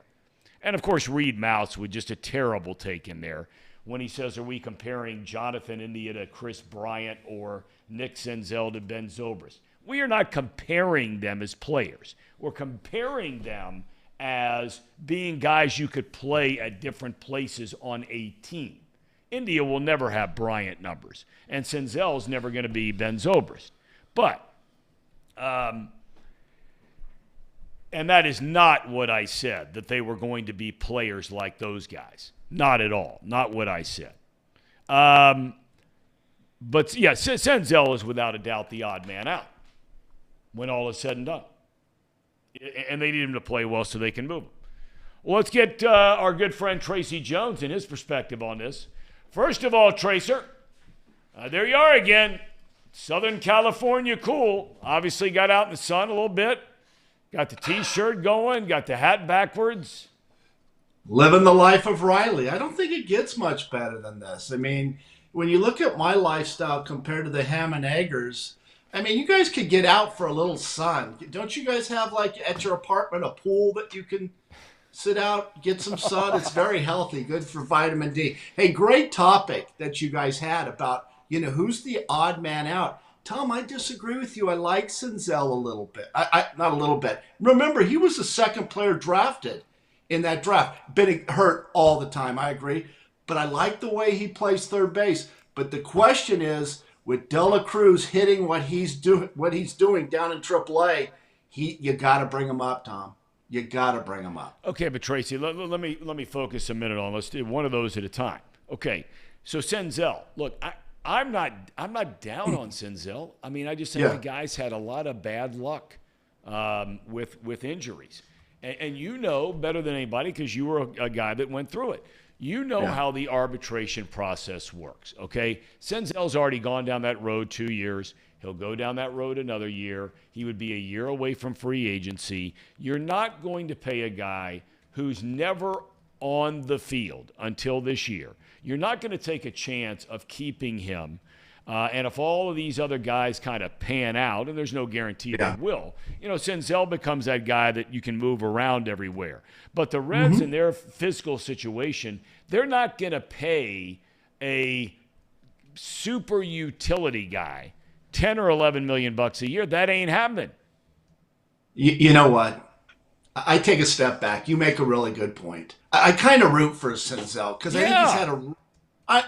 And, of course, Reed Mouse with just a terrible take in there when he says, are we comparing Jonathan India to Chris Bryant or Nick Senzel to Ben Zobrist? We are not comparing them as players. We're comparing them as being guys you could play at different places on a team. India will never have Bryant numbers, and Senzel's never going to be Ben Zobrist. But, and that is not what I said, that they were going to be players like those guys. Not at all. Not what I said. But, yeah, Senzel is without a doubt the odd man out when all is said and done. And they need him to play well so they can move him. Well, let's get our good friend Tracy Jones and his perspective on this. First of all, Tracer, there you are again. Southern California cool. Obviously got out in the sun a little bit. Got the T-shirt going. Got the hat backwards.
Living the life of Riley. I don't think it gets much better than this. I mean, when you look at my lifestyle compared to the ham and eggers, I mean, you guys could get out for a little sun. Don't you guys have, like, at your apartment, a pool that you can sit out, get some sun? It's very healthy, good for vitamin D. Hey, great topic that you guys had about, who's the odd man out. Tom, I disagree with you. I like Senzel a little bit. Not a little bit. Remember, he was the second player drafted in that draft. Been hurt all the time, I agree. But I like the way he plays third base. But the question is, with De La Cruz hitting what he's doing down in AAA, you got to bring him up, Tom. You got to bring him up.
Okay, but Tracy, let me focus a minute on. Let's do one of those at a time. Okay, so Senzel. Look, I'm not down on Senzel. I mean, I just think the guy's had a lot of bad luck with injuries, and you know better than anybody because you were a guy that went through it. You know how the arbitration process works, okay? Senzel's already gone down that road 2 years. He'll go down that road another year. He would be a year away from free agency. You're not going to pay a guy who's never on the field until this year. You're not going to take a chance of keeping him. And if all of these other guys kind of pan out, and there's no guarantee they will, Senzel becomes that guy that you can move around everywhere. But the Reds in their fiscal situation, they're not going to pay a super utility guy 10 or 11 million bucks a year. That ain't happening.
You know what? I take a step back. You make a really good point. I kind of root for Senzel because I think he's had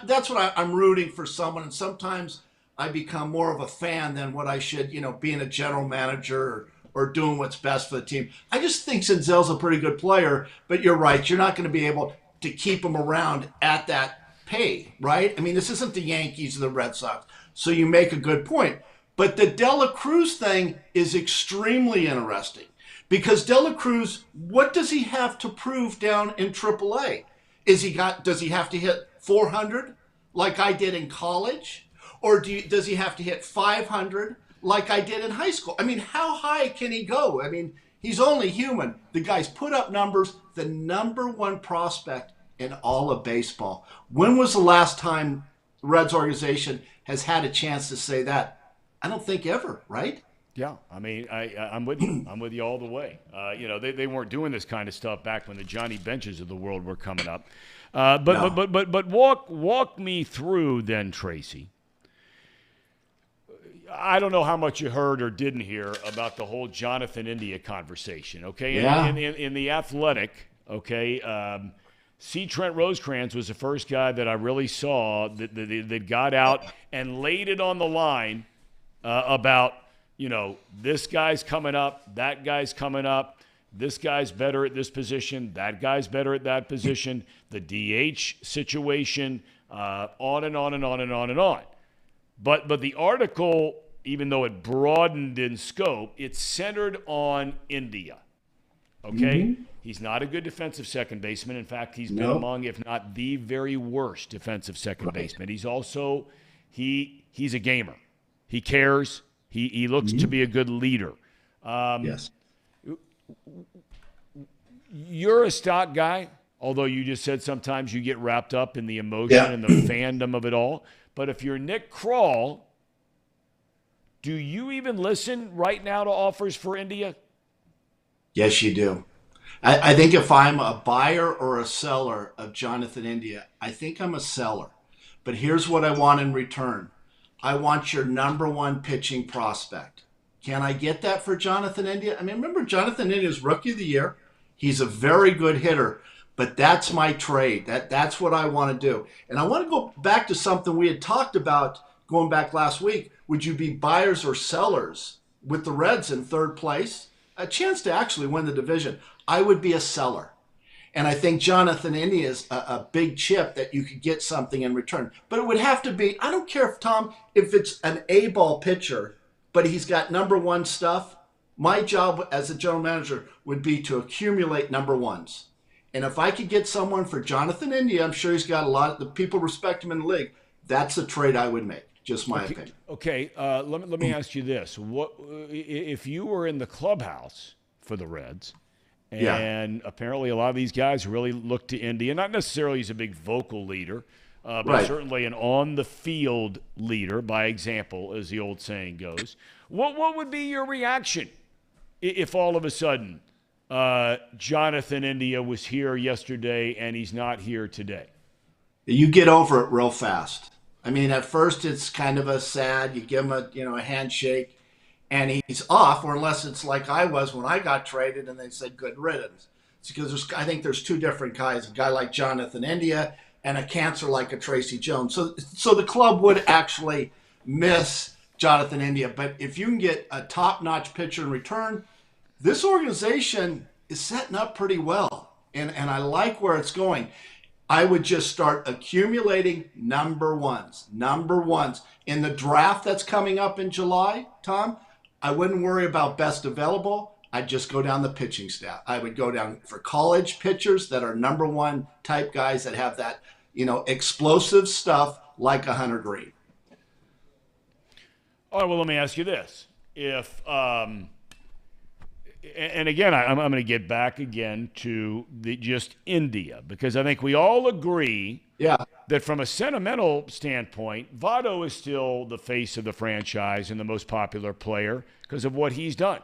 that's what I'm rooting for someone, and sometimes I become more of a fan than what I should, being a general manager or doing what's best for the team. I just think Senzel's a pretty good player, but you're right. You're not going to be able to keep him around at that pay, right? I mean, this isn't the Yankees or the Red Sox, so you make a good point. But the De La Cruz thing is extremely interesting because De La Cruz, what does he have to prove down in AAA? Does he have to hit 400 like I did in college? Or does he have to hit 500 like I did in high school? I mean, how high can he go? I mean, he's only human. The guy's put up numbers, the number one prospect in all of baseball. When was the last time the Reds organization has had a chance to say that? I don't think ever, right?
Yeah, I mean, I'm with you. I'm with you all the way. They weren't doing this kind of stuff back when the Johnny Benches of the world were coming up. But walk me through then, Tracy. I don't know how much you heard or didn't hear about the whole Jonathan India conversation. Okay, in the Athletic. Okay, C. Trent Rosecrans was the first guy that I really saw that got out and laid it on the line about. This guy's coming up, that guy's coming up, this guy's better at this position, that guy's better at that position, the DH situation, on and on and on and on and on. But the article, even though it broadened in scope, it's centered on India. Okay? He's not a good defensive second baseman. In fact, he's been among, if not the very worst defensive second baseman. He's also, he's a gamer. He cares. He looks to be a good leader.
Yes.
You're a stock guy, although you just said sometimes you get wrapped up in the emotion and the fandom of it all. But if you're Nick Kroll, do you even listen right now to offers for India?
Yes, you do. I think if I'm a buyer or a seller of Jonathan India, I think I'm a seller. But here's what I want in return. I want your number one pitching prospect. Can I get that for Jonathan India? I mean, remember, Jonathan India's Rookie of the Year. He's a very good hitter, but that's my trade. That's what I want to do. And I want to go back to something we had talked about going back last week. Would you be buyers or sellers with the Reds in third place? A chance to actually win the division. I would be a seller. And I think Jonathan India is a big chip that you could get something in return. But it would have to be, I don't care if it's an A-ball pitcher, but he's got number one stuff. My job as a general manager would be to accumulate number ones. And if I could get someone for Jonathan India, I'm sure he's got a lot, the people respect him in the league. That's the trade I would make. Just my opinion.
Okay, let me ask you this: what if you were in the clubhouse for the Reds, and apparently a lot of these guys really look to India, not necessarily as a big vocal leader, but certainly an on-the-field leader, by example, as the old saying goes. What would be your reaction if all of a sudden Jonathan India was here yesterday and he's not here today?
You get over it real fast. I mean, at first it's kind of a sad. You give him a handshake, and he's off. Or unless it's like I was when I got traded, and they said good riddance. It's because I think there's two different guys: a guy like Jonathan India and a cancer like a Tracy Jones. So the club would actually miss Jonathan India. But if you can get a top-notch pitcher in return, this organization is setting up pretty well, and I like where it's going. I would just start accumulating number ones. In the draft that's coming up in July, Tom, I wouldn't worry about best available. I'd just go down the pitching staff. I would go down for college pitchers that are number one type guys that have that, explosive stuff like a Hunter Green.
All right, well, let me ask you this. If and again, I'm going to get back again to just India, because I think we all agree that from a sentimental standpoint, Votto is still the face of the franchise and the most popular player because of what he's done.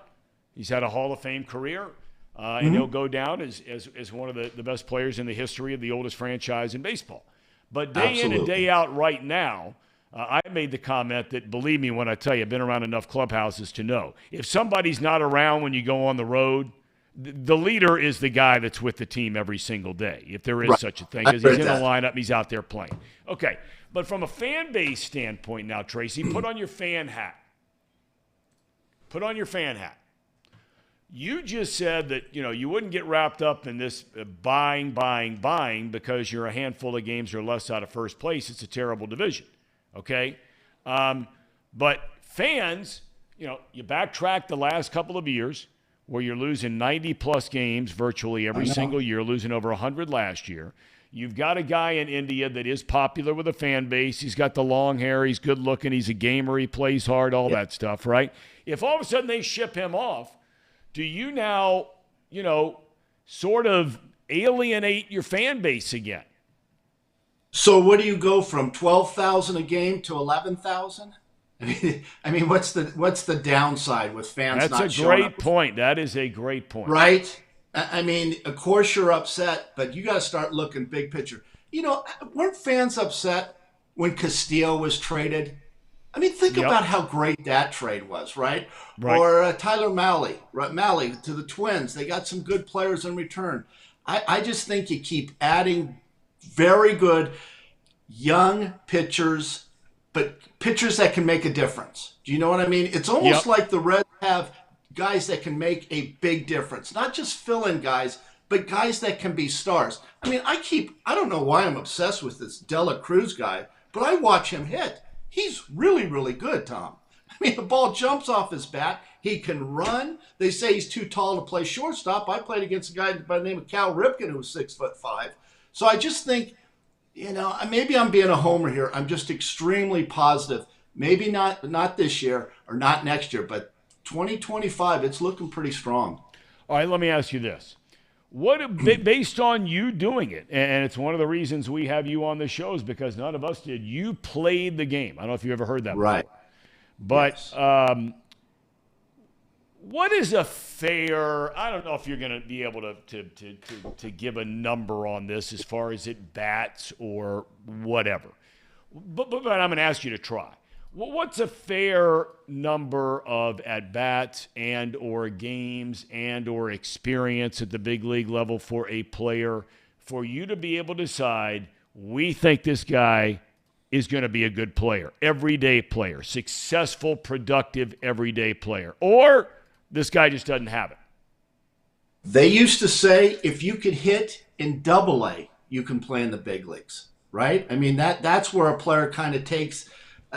He's had a Hall of Fame career, and he'll go down as one of the best players in the history of the oldest franchise in baseball. But day in and day out right now, I made the comment that, believe me when I tell you, I've been around enough clubhouses to know, if somebody's not around when you go on the road, the leader is the guy that's with the team every single day, if there is such a thing, because he's in the lineup, he's out there playing. Okay, but from a fan base standpoint now, Tracy, put on your fan hat. Put on your fan hat. You just said that, you wouldn't get wrapped up in this buying because you're a handful of games or less out of first place. It's a terrible division. Okay? But fans, you backtrack the last couple of years where you're losing 90-plus games virtually every single year, losing over 100 last year. You've got a guy in India that is popular with a fan base. He's got the long hair. He's good looking. He's a gamer. He plays hard, all that stuff, right? If all of a sudden they ship him off, do you now, sort of alienate your fan base again?
So what do you go from 12,000 a game to 11,000? I mean, what's the downside with fans not showing up?
That's a great point. That is a great point.
Right? I mean, of course you're upset, but you got to start looking big picture. Weren't fans upset when Castillo was traded? I mean, think about how great that trade was, right? Or Tyler Mahle to the Twins. They got some good players in return. I just think you keep adding very good young pitchers, but pitchers that can make a difference. Do you know what I mean? It's almost like the Reds have guys that can make a big difference, not just fill-in guys, but guys that can be stars. I mean, I don't know why I'm obsessed with this Dela Cruz guy, but I watch him hit. He's really, really good, Tom. I mean, the ball jumps off his bat. He can run. They say he's too tall to play shortstop. I played against a guy by the name of Cal Ripken who was 6'5". So I just think, maybe I'm being a homer here. I'm just extremely positive. Maybe not this year or not next year, but 2025, it's looking pretty strong.
All right, let me ask you this. Based on you doing it, and it's one of the reasons we have you on the show is because none of us did. You played the game. I don't know if you ever heard that before. But what is a fair – I don't know if you're going to be able to give a number on this as far as it bats or whatever. But I'm going to ask you to try. What's a fair number of at-bats and or games and or experience at the big league level for a player for you to be able to decide, we think this guy is going to be a good player, everyday player, successful, productive, everyday player, or this guy just doesn't have it?
They used to say if you could hit in Double-A, you can play in the big leagues, right? I mean, that's where a player kind of takes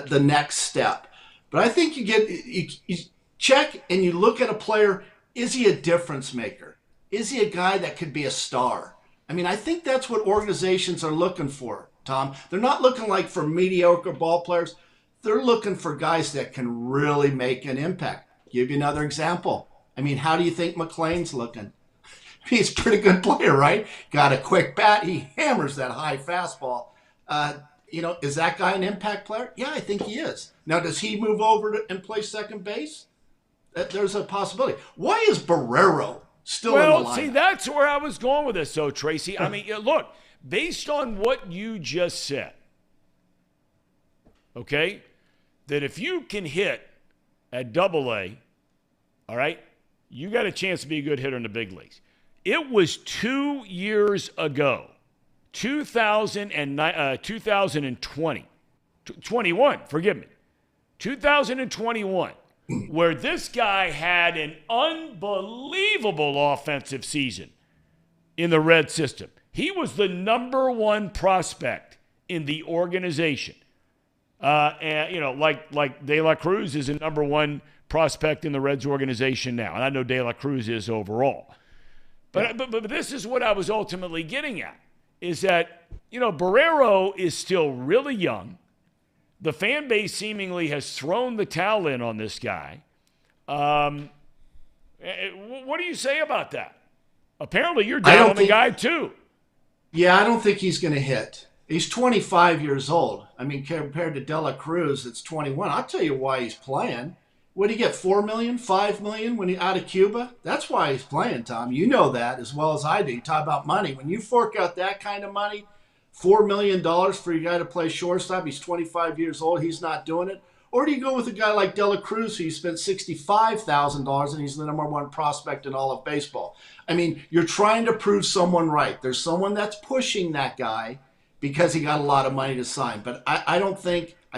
the next step. But I think you check and you look at a player, is he a difference maker? Is he a guy that could be a star? I mean, I think that's what organizations are looking for, Tom. They're not looking like for mediocre ball players. they're looking for guys that can really make an impact. Give you another example. I mean, how do you think McLean's looking? He's a pretty good player, right? Got a quick bat. He hammers that high fastball. Is that guy an impact player? Yeah, I think he is. Now, does he move over and play second base? There's a possibility. Why is Barrero still in the lineup?
Well, see, that's where I was going with this, though, Tracy. I mean, look, based on what you just said, okay, that if you can hit at Double-A, all right, you got a chance to be a good hitter in the big leagues. It was 2 years ago, 2021, where this guy had an unbelievable offensive season in the Red system. He was the number one prospect in the organization. Like De La Cruz is a number one prospect in the Reds organization now. And I know De La Cruz is overall. But this is what I was ultimately getting at, is that, Barrero is still really young. The fan base seemingly has thrown the towel in on this guy. What do you say about that? Apparently you're down on the guy too.
Yeah, I don't think he's going to hit. He's 25 years old. I mean, compared to De La Cruz, it's 21. I'll tell you why he's playing. What did he get, $4 million, $5 million when he out of Cuba? That's why he's playing, Tom. You know that as well as I do. You talk about money. When you fork out that kind of money, $4 million for a guy to play shortstop, he's 25 years old, he's not doing it. Or do you go with a guy like De La Cruz, who you spent $65,000 and he's the number one prospect in all of baseball? I mean, you're trying to prove someone right. There's someone that's pushing that guy because he got a lot of money to sign. But I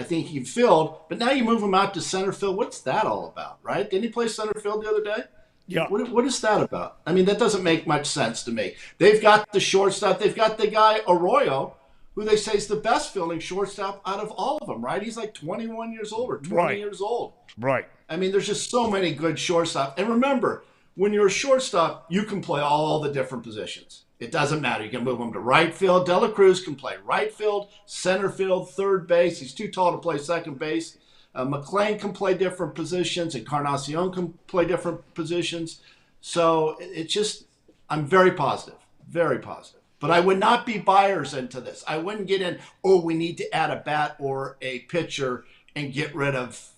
think he filled, but now you move him out to center field. What's that all about, right? Didn't he play center field the other day?
Yeah.
What is that about? I mean, that doesn't make much sense to me. They've got the shortstop. They've got the guy, Arroyo, who they say is the best fielding shortstop out of all of them, right? He's like 21 years old or 20 years old.
Right.
I mean, there's just so many good shortstops. And remember, when you're a shortstop, you can play all the different positions. It doesn't matter. You can move him to right field. De La Cruz can play right field, center field, third base. He's too tall to play second base. McLean can play different positions. Encarnacion can play different positions. So it's just, I'm very positive, very positive. But I would not be buyers into this. I wouldn't get in, we need to add a bat or a pitcher and get rid of,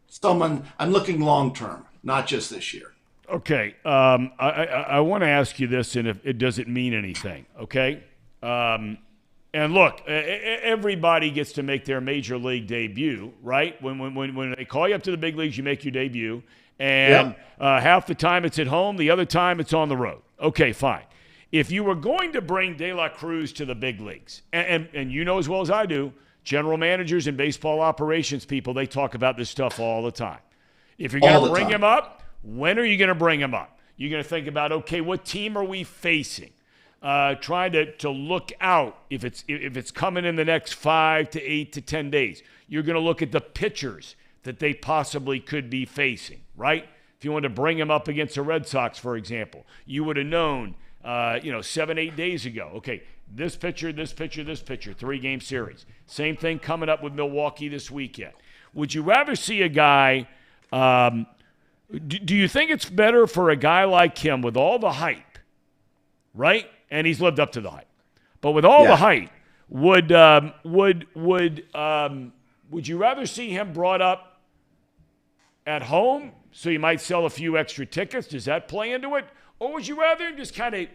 someone. I'm looking long term, not just this year.
Okay, I want to ask you this, and if it doesn't mean anything, okay? And look, everybody gets to make their major league debut, right? When they call you up to the big leagues, you make your debut, and half the time it's at home, the other time it's on the road. Okay, fine. If you were going to bring De La Cruz to the big leagues, and you know as well as I do, general managers and baseball operations people, they talk about this stuff all the time. If you're going to bring him up, when are you going to bring him up? You're going to think about, okay, what team are we facing? Trying to look out if it's coming in the next 5 to 8 to 10 days. You're going to look at the pitchers that they possibly could be facing, right? If you wanted to bring him up against the Red Sox, for example, you would have known, 7-8 days ago, okay, this pitcher, 3-game series. Same thing coming up with Milwaukee this weekend. Would you rather see a guy, do you think it's better for a guy like him with all the hype, right? And he's lived up to the hype. But with all the hype, would you rather see him brought up at home so you might sell a few extra tickets? Does that play into it? Or would you rather just kind of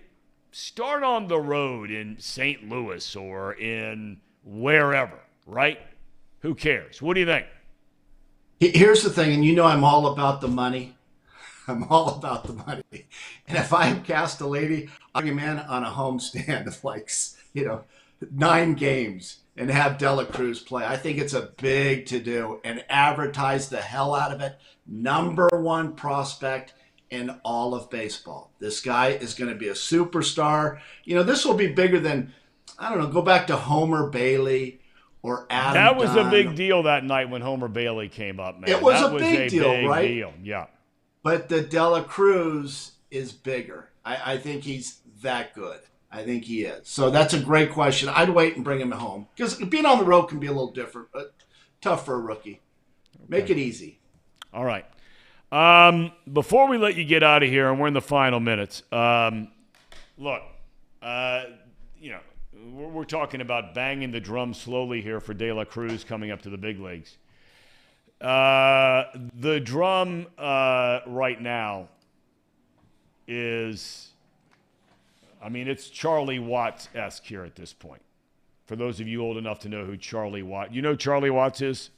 start on the road in St. Louis or in wherever, right? Who cares? What do you think?
Here's the thing, and I'm all about the money. I'm all about the money. And if I cast a lady, I'll bring him in on a homestand of 9 games and have De La Cruz play. I think it's a big to-do and advertise the hell out of it. Number one prospect in all of baseball. This guy is going to be a superstar. This will be bigger than, go back to Homer Bailey or Adam
That was
Dunn.
a big deal that night when Homer Bailey came up, man.
It was
that
a big deal, right?
Deal. Yeah.
But the De La Cruz is bigger. I think he's that good. I think he is. So that's a great question. I'd wait and bring him home because being on the road can be a little different. But tough for a rookie. Make it easy.
All right. Before we let you get out of here, and we're in the final minutes, look, we're talking about banging the drum slowly here for De La Cruz coming up to the big leagues. The drum right now is, it's Charlie Watts-esque here at this point. For those of you old enough to know who Charlie Watts, you know who Charlie Watts is?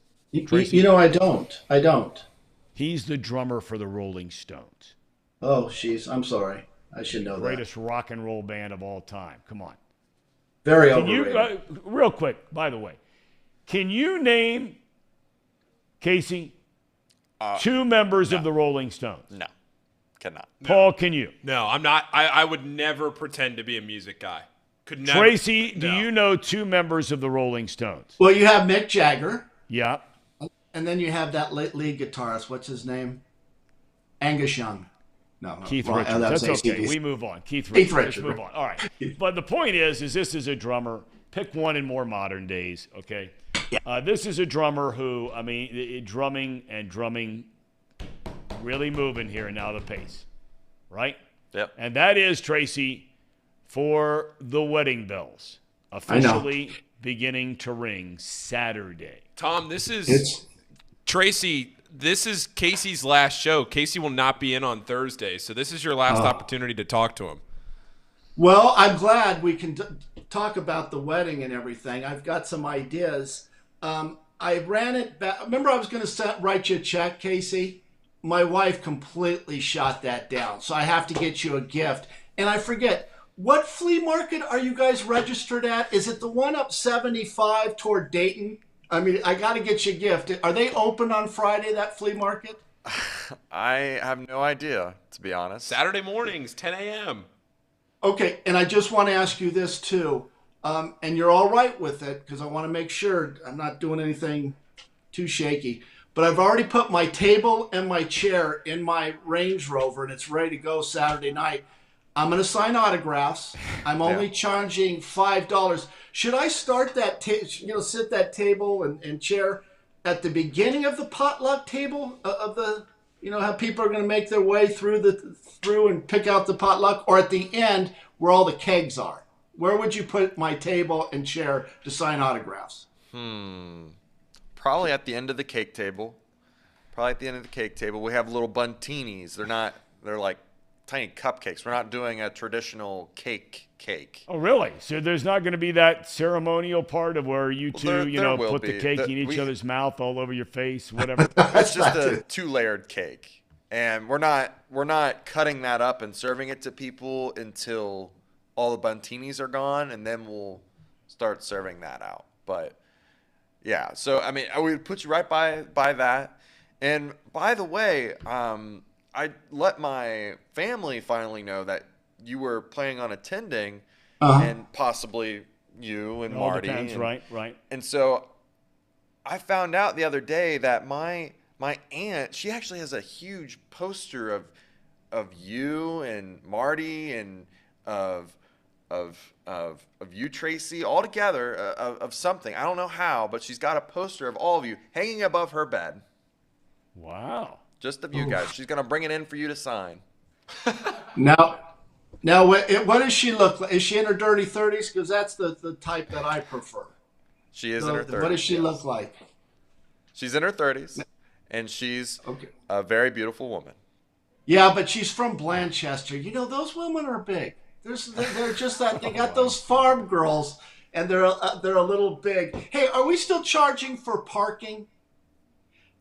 Tracy?
I don't.
He's the drummer for the Rolling Stones.
Oh, jeez. I'm sorry. I should know that.
Greatest rock and roll band of all time. Come on.
Very overrated.
Real quick, by the way, can you name, Casey, two members of the Rolling Stones?
No, cannot.
Paul, can you?
No, I'm not. I would never pretend to be a music guy. Could never.
Tracy, do you know two members of the Rolling Stones?
Well, you have Mick Jagger.
Yeah.
And then you have that lead guitarist. What's his name? Angus Young. No,
Keith
wrong.
Richards. That's okay. We move on. Keith Richards. Let's move on. All right. But the point is this is a drummer. Pick one in more modern days, okay? Yeah. This is a drummer who, drumming, really moving here now, the pace, right?
Yep.
And that is, Tracy, for the wedding bells officially beginning to ring Saturday.
Tom, Tracy, this is Casey's last show. Casey will not be in on Thursday, so this is your last opportunity to talk to him.
Well, I'm glad we can talk about the wedding and everything. I've got some ideas. I ran it back. Remember I was going to write you a check, Casey? My wife completely shot that down, so I have to get you a gift. And I forget, what flea market are you guys registered at? Is it the one up 75 toward Dayton? I got to get you a gift. Are they open on Friday, that flea market?
I have no idea, to be honest.
Saturday mornings, 10 a.m.
Okay, and I just want to ask you this, too. And you're all right with it, because I want to make sure I'm not doing anything too shaky. But I've already put my table and my chair in my Range Rover, and it's ready to go Saturday night. I'm going to sign autographs. I'm only charging $5. Should I start that, sit that table and chair at the beginning of the potluck table of the, how people are going to make their way through and pick out the potluck, or at the end where all the kegs are? Where would you put my table and chair to sign autographs?
Probably at the end of the cake table. We have little buntinis. They're like tiny cupcakes. We're not doing a traditional cake.
Oh, really? So there's not going to be that ceremonial part of where you two, put the cake in each other's mouth, all over your face, whatever.
That's just a 2-layered cake, and we're not cutting that up and serving it to people until all the buntinis are gone, and then we'll start serving that out. But yeah, so I would put you right by that. And by the way, I let my family finally know that you were planning on attending, and possibly you and Marty.
Depends, right.
And so I found out the other day that my aunt, she actually has a huge poster of you and Marty and of you, Tracy, all together of something. I don't know how, but she's got a poster of all of you hanging above her bed.
Wow.
Just of you guys. She's going to bring it in for you to sign.
Now, what does she look like? Is she in her dirty 30s? Because that's the type that I prefer.
She is in her 30s.
What does she look like?
She's in her 30s, and she's a very beautiful woman.
Yeah, but she's from Blanchester. Those women are big. They're just that. They got those farm girls, and they're a little big. Hey, are we still charging for parking?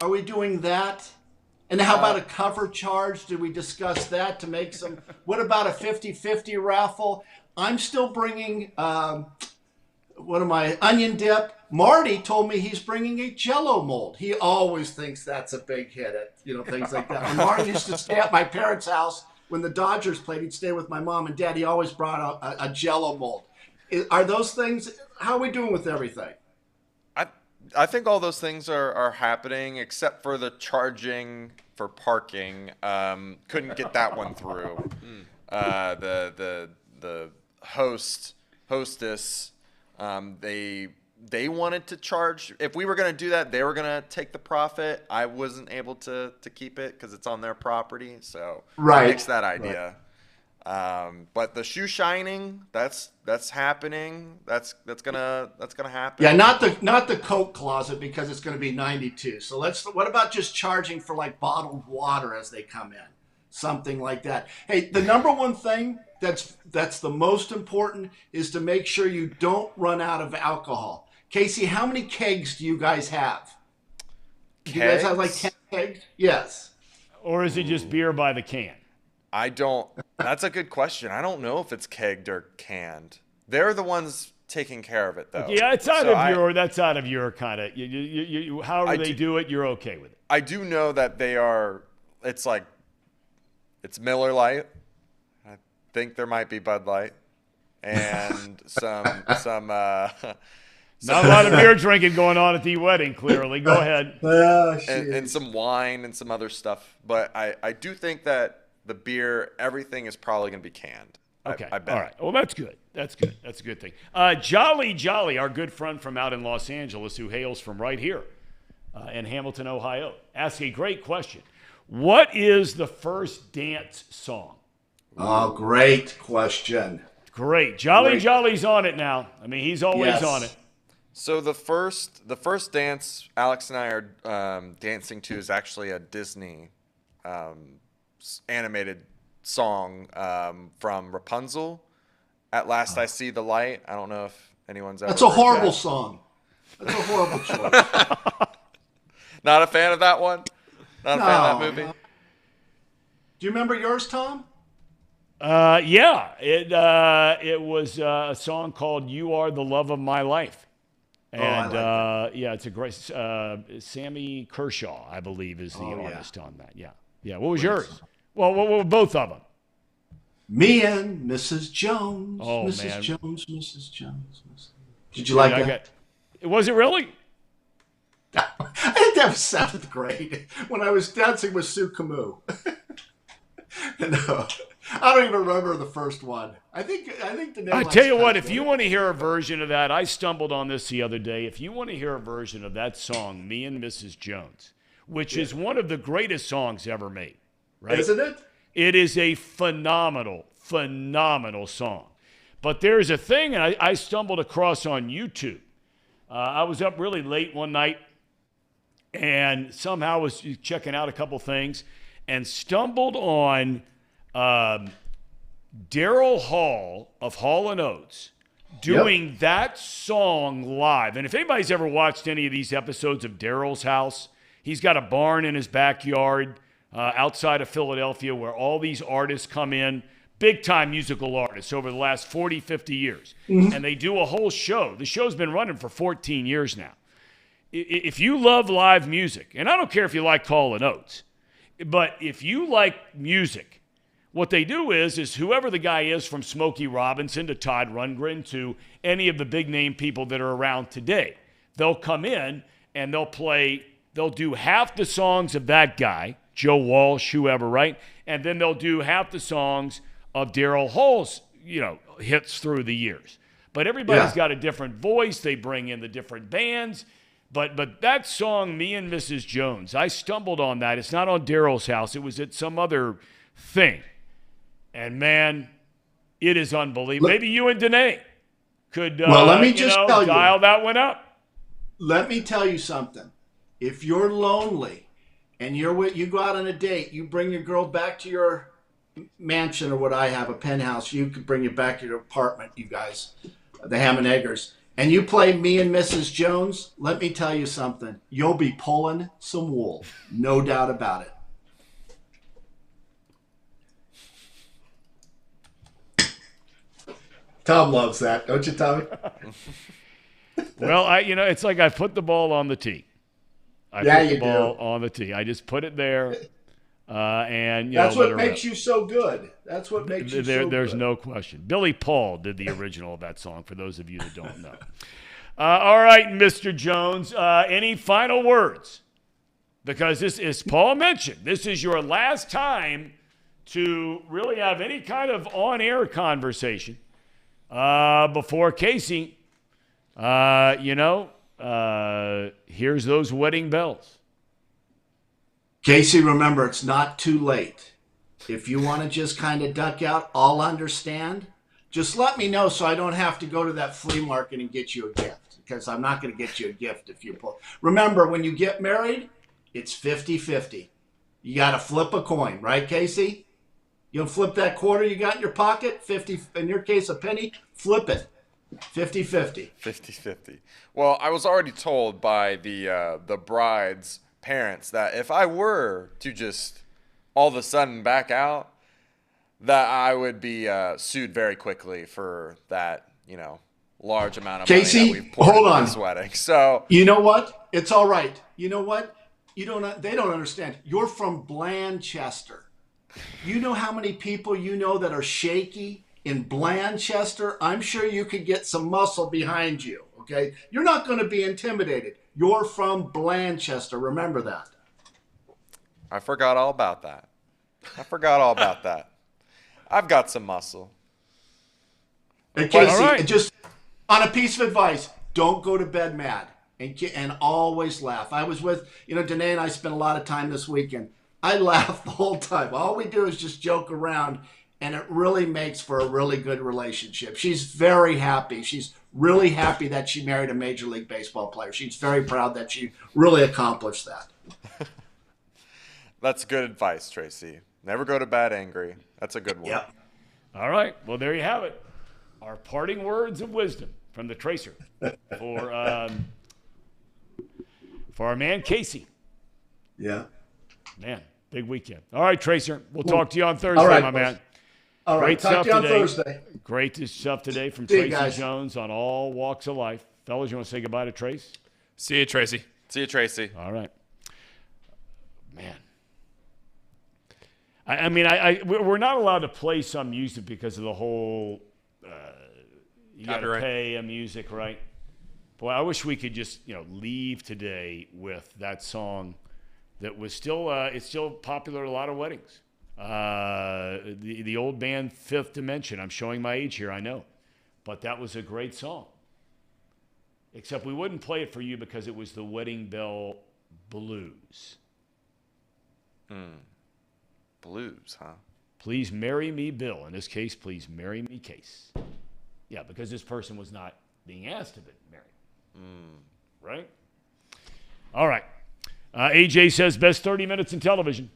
Are we doing that? And how about a cover charge? Did we discuss that to make some? What about a 50-50 raffle? I'm still bringing, onion dip. Marty told me he's bringing a Jell-O mold. He always thinks that's a big hit, things like that. And Marty used to stay at my parents' house when the Dodgers played. He'd stay with my mom and dad. He always brought a Jell-O mold. Are those things? How are we doing with everything?
I think all those things are happening, except for the charging for parking. Couldn't get that one through. The hostess, they they wanted to charge. If we were going to do that, they were going to take the profit. I wasn't able to keep it because it's on their property. So
right.
Nix that idea. Right. But the shoe shining, that's happening. That's gonna happen.
Yeah, not the Coke closet because it's going to be 92. So what about just charging for like bottled water as they come in, something like that? Hey, the number one thing that's the most important is to make sure you don't run out of alcohol. Casey, how many kegs do you guys have? Do you guys have like 10 kegs? Yes.
Or is it just beer by the can?
I don't. That's a good question. I don't know if it's kegged or canned. They're the ones taking care of it, though.
Yeah, it's out of that's out of your kind of. You however they do it, you're okay with it.
I do know that they are. It's Miller Lite. I think there might be Bud Light, and some.
Not a lot of beer drinking going on at the wedding. Clearly, go ahead.
And some wine and some other stuff, but I do think that. The beer, everything is probably going to be canned.
Okay.
I bet.
All right. Well, that's good. That's good. That's a good thing. Jolly, our good friend from out in Los Angeles who hails from right here in Hamilton, Ohio, asks a great question. What is the first dance song?
Oh, great question.
Great. Jolly's on it now. I mean, he's always on it.
So the first dance Alex and I are dancing to is actually a Disney animated song from Rapunzel. At Last I See the Light. I don't know if anyone's ever.
That's a horrible song. That's a horrible choice.
Not a fan of that one. Not a fan of that movie.
No. Do you remember yours, Tom?
Yeah. It was a song called "You Are the Love of My Life." And yeah, it's a great. Sammy Kershaw, I believe, is the artist on that. Yeah. Yeah. What was yours? Well, both of them.
Me and Mrs. Jones.
Oh,
Mrs.
man.
Mrs. Jones. Did you like that?
Was it really?
I think that sounded great when I was dancing with Sue Camus. No, I don't even remember the first one. I think the name.
I tell you what, if you want to hear a version of that, I stumbled on this the other day. If you want to hear a version of that song, Me and Mrs. Jones, which is one of the greatest songs ever made. Right?
Isn't it?
It is a phenomenal song. But there's a thing, and I stumbled across on YouTube. I was up really late one night and somehow was checking out a couple things and stumbled on Daryl Hall of Hall & Oates doing that song live. And if anybody's ever watched any of these episodes of Daryl's house, he's got a barn in his backyard outside of Philadelphia where all these artists come in, big-time musical artists over the last 40, 50 years. Mm-hmm. And they do a whole show. The show's been running for 14 years now. If you love live music, and I don't care if you like Hall & Oates, but if you like music, what they do is whoever the guy is, from Smokey Robinson to Todd Rundgren to any of the big-name people that are around today, they'll come in and they'll do half the songs of that guy, Joe Walsh, whoever, right? And then they'll do half the songs of Daryl Hall's, hits through the years. But everybody's got a different voice. They bring in the different bands. But that song, Me and Mrs. Jones, I stumbled on that. It's not on Daryl's house. It was at some other thing. And, man, it is unbelievable. Maybe you and Danae could
let me just tell
dial that one up.
Let me tell you something. If you're lonely, and you go out on a date, you bring your girl back to your mansion or what I have, a penthouse. You could bring it back to your apartment, you guys, the Ham and Eggers. And you play Me and Mrs. Jones, let me tell you something. You'll be pulling some wool. No doubt about it. Tom loves that. Don't you, Tommy?
Well, it's like I put the ball on the tee. I put the ball on the tee. I just put it there, and
that's what makes you so good. That's what makes you so good.
There's no question. Billy Paul did the original of that song. For those of you that don't know. All right, Mr. Jones. Any final words? Because this, as Paul mentioned, this is your last time to really have any kind of on-air conversation before Casey Here's those wedding bells.
Casey, remember, it's not too late. If you want to just kind of duck out, I'll understand. Just let me know so I don't have to go to that flea market and get you a gift, because I'm not going to get you a gift if you pull. Remember, when you get married, it's 50-50. You got to flip a coin, right, Casey? You'll flip that quarter you got in your pocket, 50, in your case, a penny, flip it. 50-50.
50-50. Well, I was already told by the bride's parents that if I were to just all of a sudden back out, that I would be sued very quickly for that, large amount of
Casey,
money that we've poured
hold
into
on.
this wedding. So
you know what? It's all right. You know what? They don't understand. You're from Blanchester. You know how many people that are shaky in Blanchester? I'm sure you could get some muscle behind you, okay? You're not going to be intimidated. You're from Blanchester. Remember that.
I forgot all about that. I've got some muscle.
And Casey,
all right.
just on a piece of advice, don't go to bed mad and always laugh. I was with, Danae and I spent a lot of time this weekend. I laugh the whole time. All we do is just joke around, and it really makes for a really good relationship. She's very happy. She's really happy that she married a Major League Baseball player. She's very proud that she really accomplished that.
That's good advice, Tracy. Never go to bed angry. That's a good one.
Yep.
All right. Well, there you have it. Our parting words of wisdom from the Tracer for our man Casey.
Yeah.
Man, big weekend. All right, Tracer. We'll talk to you on Thursday,
right,
my man.
All right.
Great
Talk
stuff
to you on
today.
Thursday.
Great stuff today from
See you,
Tracy
guys.
Jones on all walks of life. Fellas, you want to say goodbye to Trace?
See you, Tracy.
See you, Tracy.
All right. Man. We're not allowed to play some music because of the whole you got to pay a music, right? Boy, I wish we could just leave today with that song that was still it's still popular at a lot of weddings. The old band Fifth Dimension. I'm showing my age here, I know, but that was a great song. Except we wouldn't play it for you because it was the Wedding Bell Blues.
Blues, huh?
Please marry me, Bill. In this case, please marry me, Case. Yeah, because this person was not being asked to be married. Right? All right. AJ says, best 30 minutes in television.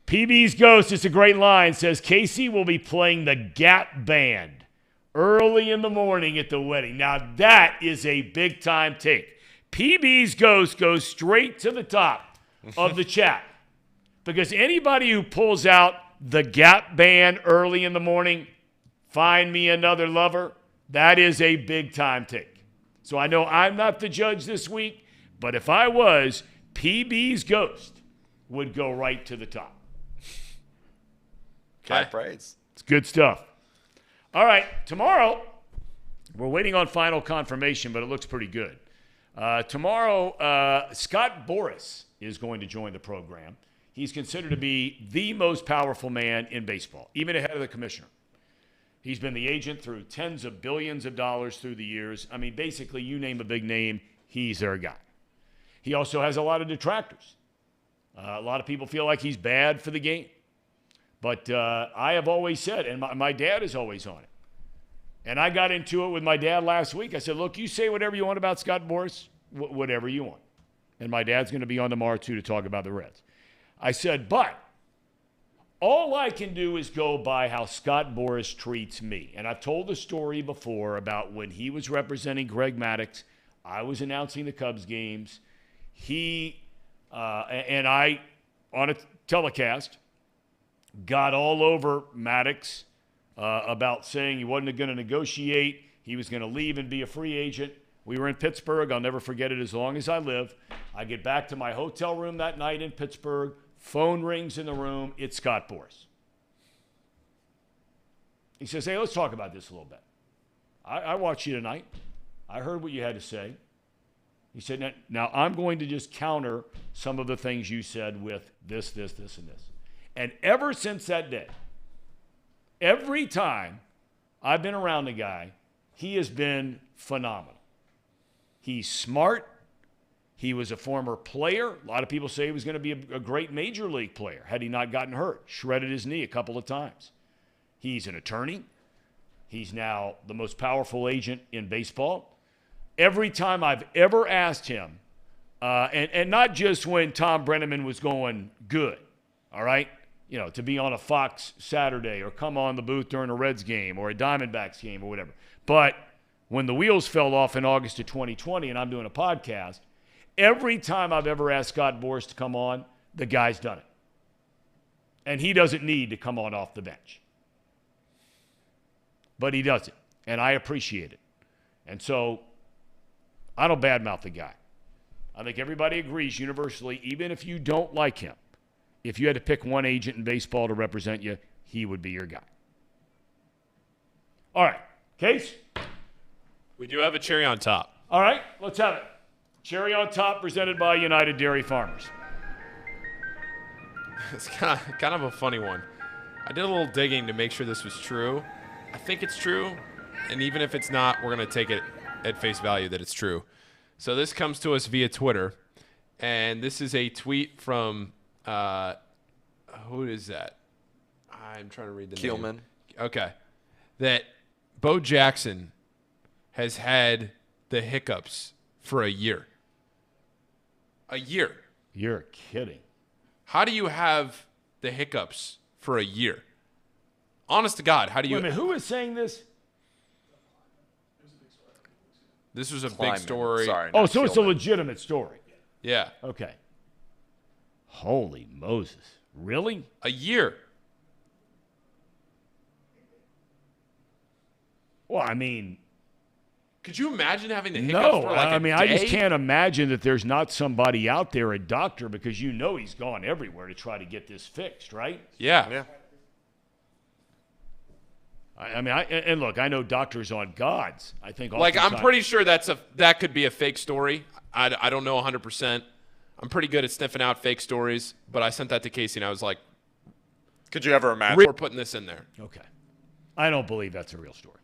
PB's Ghost, it's a great line, says, Casey will be playing the Gap Band early in the morning at the wedding. Now, that is a big-time take. PB's Ghost goes straight to the top of the chat. Because anybody who pulls out the Gap Band early in the morning, find me another lover, that is a big-time take. So I know I'm not the judge this week, but if I was, PB's Ghost would go right to the top.
High praise.
It's good stuff. All right, tomorrow, we're waiting on final confirmation, but it looks pretty good. Tomorrow, Scott Boras is going to join the program. He's considered to be the most powerful man in baseball, even ahead of the commissioner. He's been the agent through tens of billions of dollars through the years. I mean, basically, you name a big name, he's their guy. He also has a lot of detractors. A lot of people feel like he's bad for the game. But I have always said, and my dad is always on it, and I got into it with my dad last week. I said, look, you say whatever you want about Scott Boras, whatever you want. And my dad's going to be on tomorrow, too, to talk about the Reds. I said, but all I can do is go by how Scott Boras treats me. And I've told the story before about when he was representing Greg Maddux. I was announcing the Cubs games. He and I, on a telecast, got all over Maddux about saying he wasn't going to negotiate. He was going to leave and be a free agent. We were in Pittsburgh. I'll never forget it as long as I live. I get back to my hotel room that night in Pittsburgh. Phone rings in the room. It's Scott Boras. He says, hey, let's talk about this a little bit. I watched you tonight. I heard what you had to say. He said, now I'm going to just counter some of the things you said with this, and this. And ever since that day, every time I've been around the guy, He has been phenomenal. He's smart. He was a former player. A lot of people say he was going to be a great major league player had he not gotten hurt. Shredded his knee a couple of times. He's an attorney. He's now the most powerful agent in baseball. Every time I've ever asked him, and not just when Tom Brennaman was going good, all right? You know, to be on a Fox Saturday or come on the booth during a Reds game or a Diamondbacks game or whatever. But when the wheels fell off in August of 2020 and I'm doing a podcast, every time I've ever asked Scott Boras to come on, the guy's done it. And he doesn't need to come on off the bench. But he does it, and I appreciate it. And so I don't badmouth the guy. I think everybody agrees universally, even if you don't like him, if you had to pick one agent in baseball to represent you, he would be your guy. All right, Case?
We do have a cherry on top.
All right, let's have it. Cherry on top presented by United Dairy Farmers.
It's kind of a funny one. I did a little digging to make sure this was true. I think it's true, and even if it's not, we're going to take it at face value that it's true. So this comes to us via Twitter, and this is a tweet from who is that? I'm trying to read the name.
Keelman.
Okay. That Bo Jackson has had the hiccups for a year. A year.
You're kidding.
How do you have the hiccups for a year? Honest to God, how do you...
Wait a minute, who is saying this?
This was a
Kleiman.
big story.
Sorry.
Oh,
not
so it's a
Keelman.
legitimate story.
Yeah.
Okay. Holy Moses. Really?
A year.
Well, I mean...
Could you imagine having the hiccups
No,
for like a day?
I just can't imagine that there's not somebody out there, a doctor, because you know he's gone everywhere to try to get this fixed, right?
Yeah.
Yeah.
And look, I know doctors on gods. I think
Like, I'm
oftentimes-
pretty sure that could be a fake story. I don't know 100%. I'm pretty good at sniffing out fake stories, but I sent that to Casey, and I was like,
Could you ever imagine?
we're putting this in there.
Okay. I don't believe that's a real story.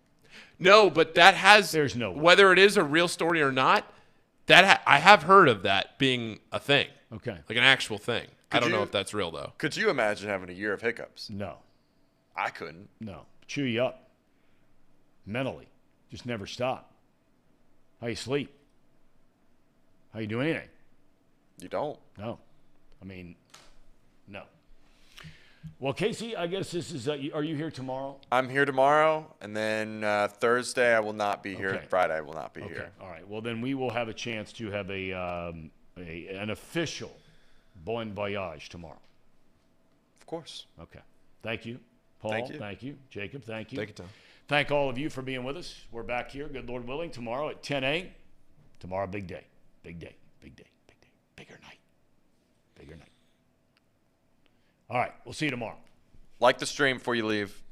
No, but that has...
There's no way.
Whether it is a real story or not, I have heard of that being a thing.
Okay.
Like an actual thing. I don't know
you-
if that's real, though.
Could you imagine having a year of hiccups?
No.
I couldn't.
No. Chew you up. Mentally. Just never stop. How you sleep? How you do anything?
You don't.
No. I mean, no. Well, Casey, I guess this is, are you here tomorrow?
I'm here tomorrow, and then Thursday I will not be here.
Okay.
Friday I will not be
Okay.
here.
All right. Well, then we will have a chance to have an official bon voyage tomorrow.
Of course.
Okay. Thank you, Paul.
Thank you.
Thank you, Jacob. Thank you.
Take your time.
Thank all of you for being with us. We're back here, good Lord willing, tomorrow at 10 a.m. Tomorrow, big day. Big day. Big day. Big day. Bigger night. Bigger night. All right. We'll see you tomorrow.
Like the stream before you leave.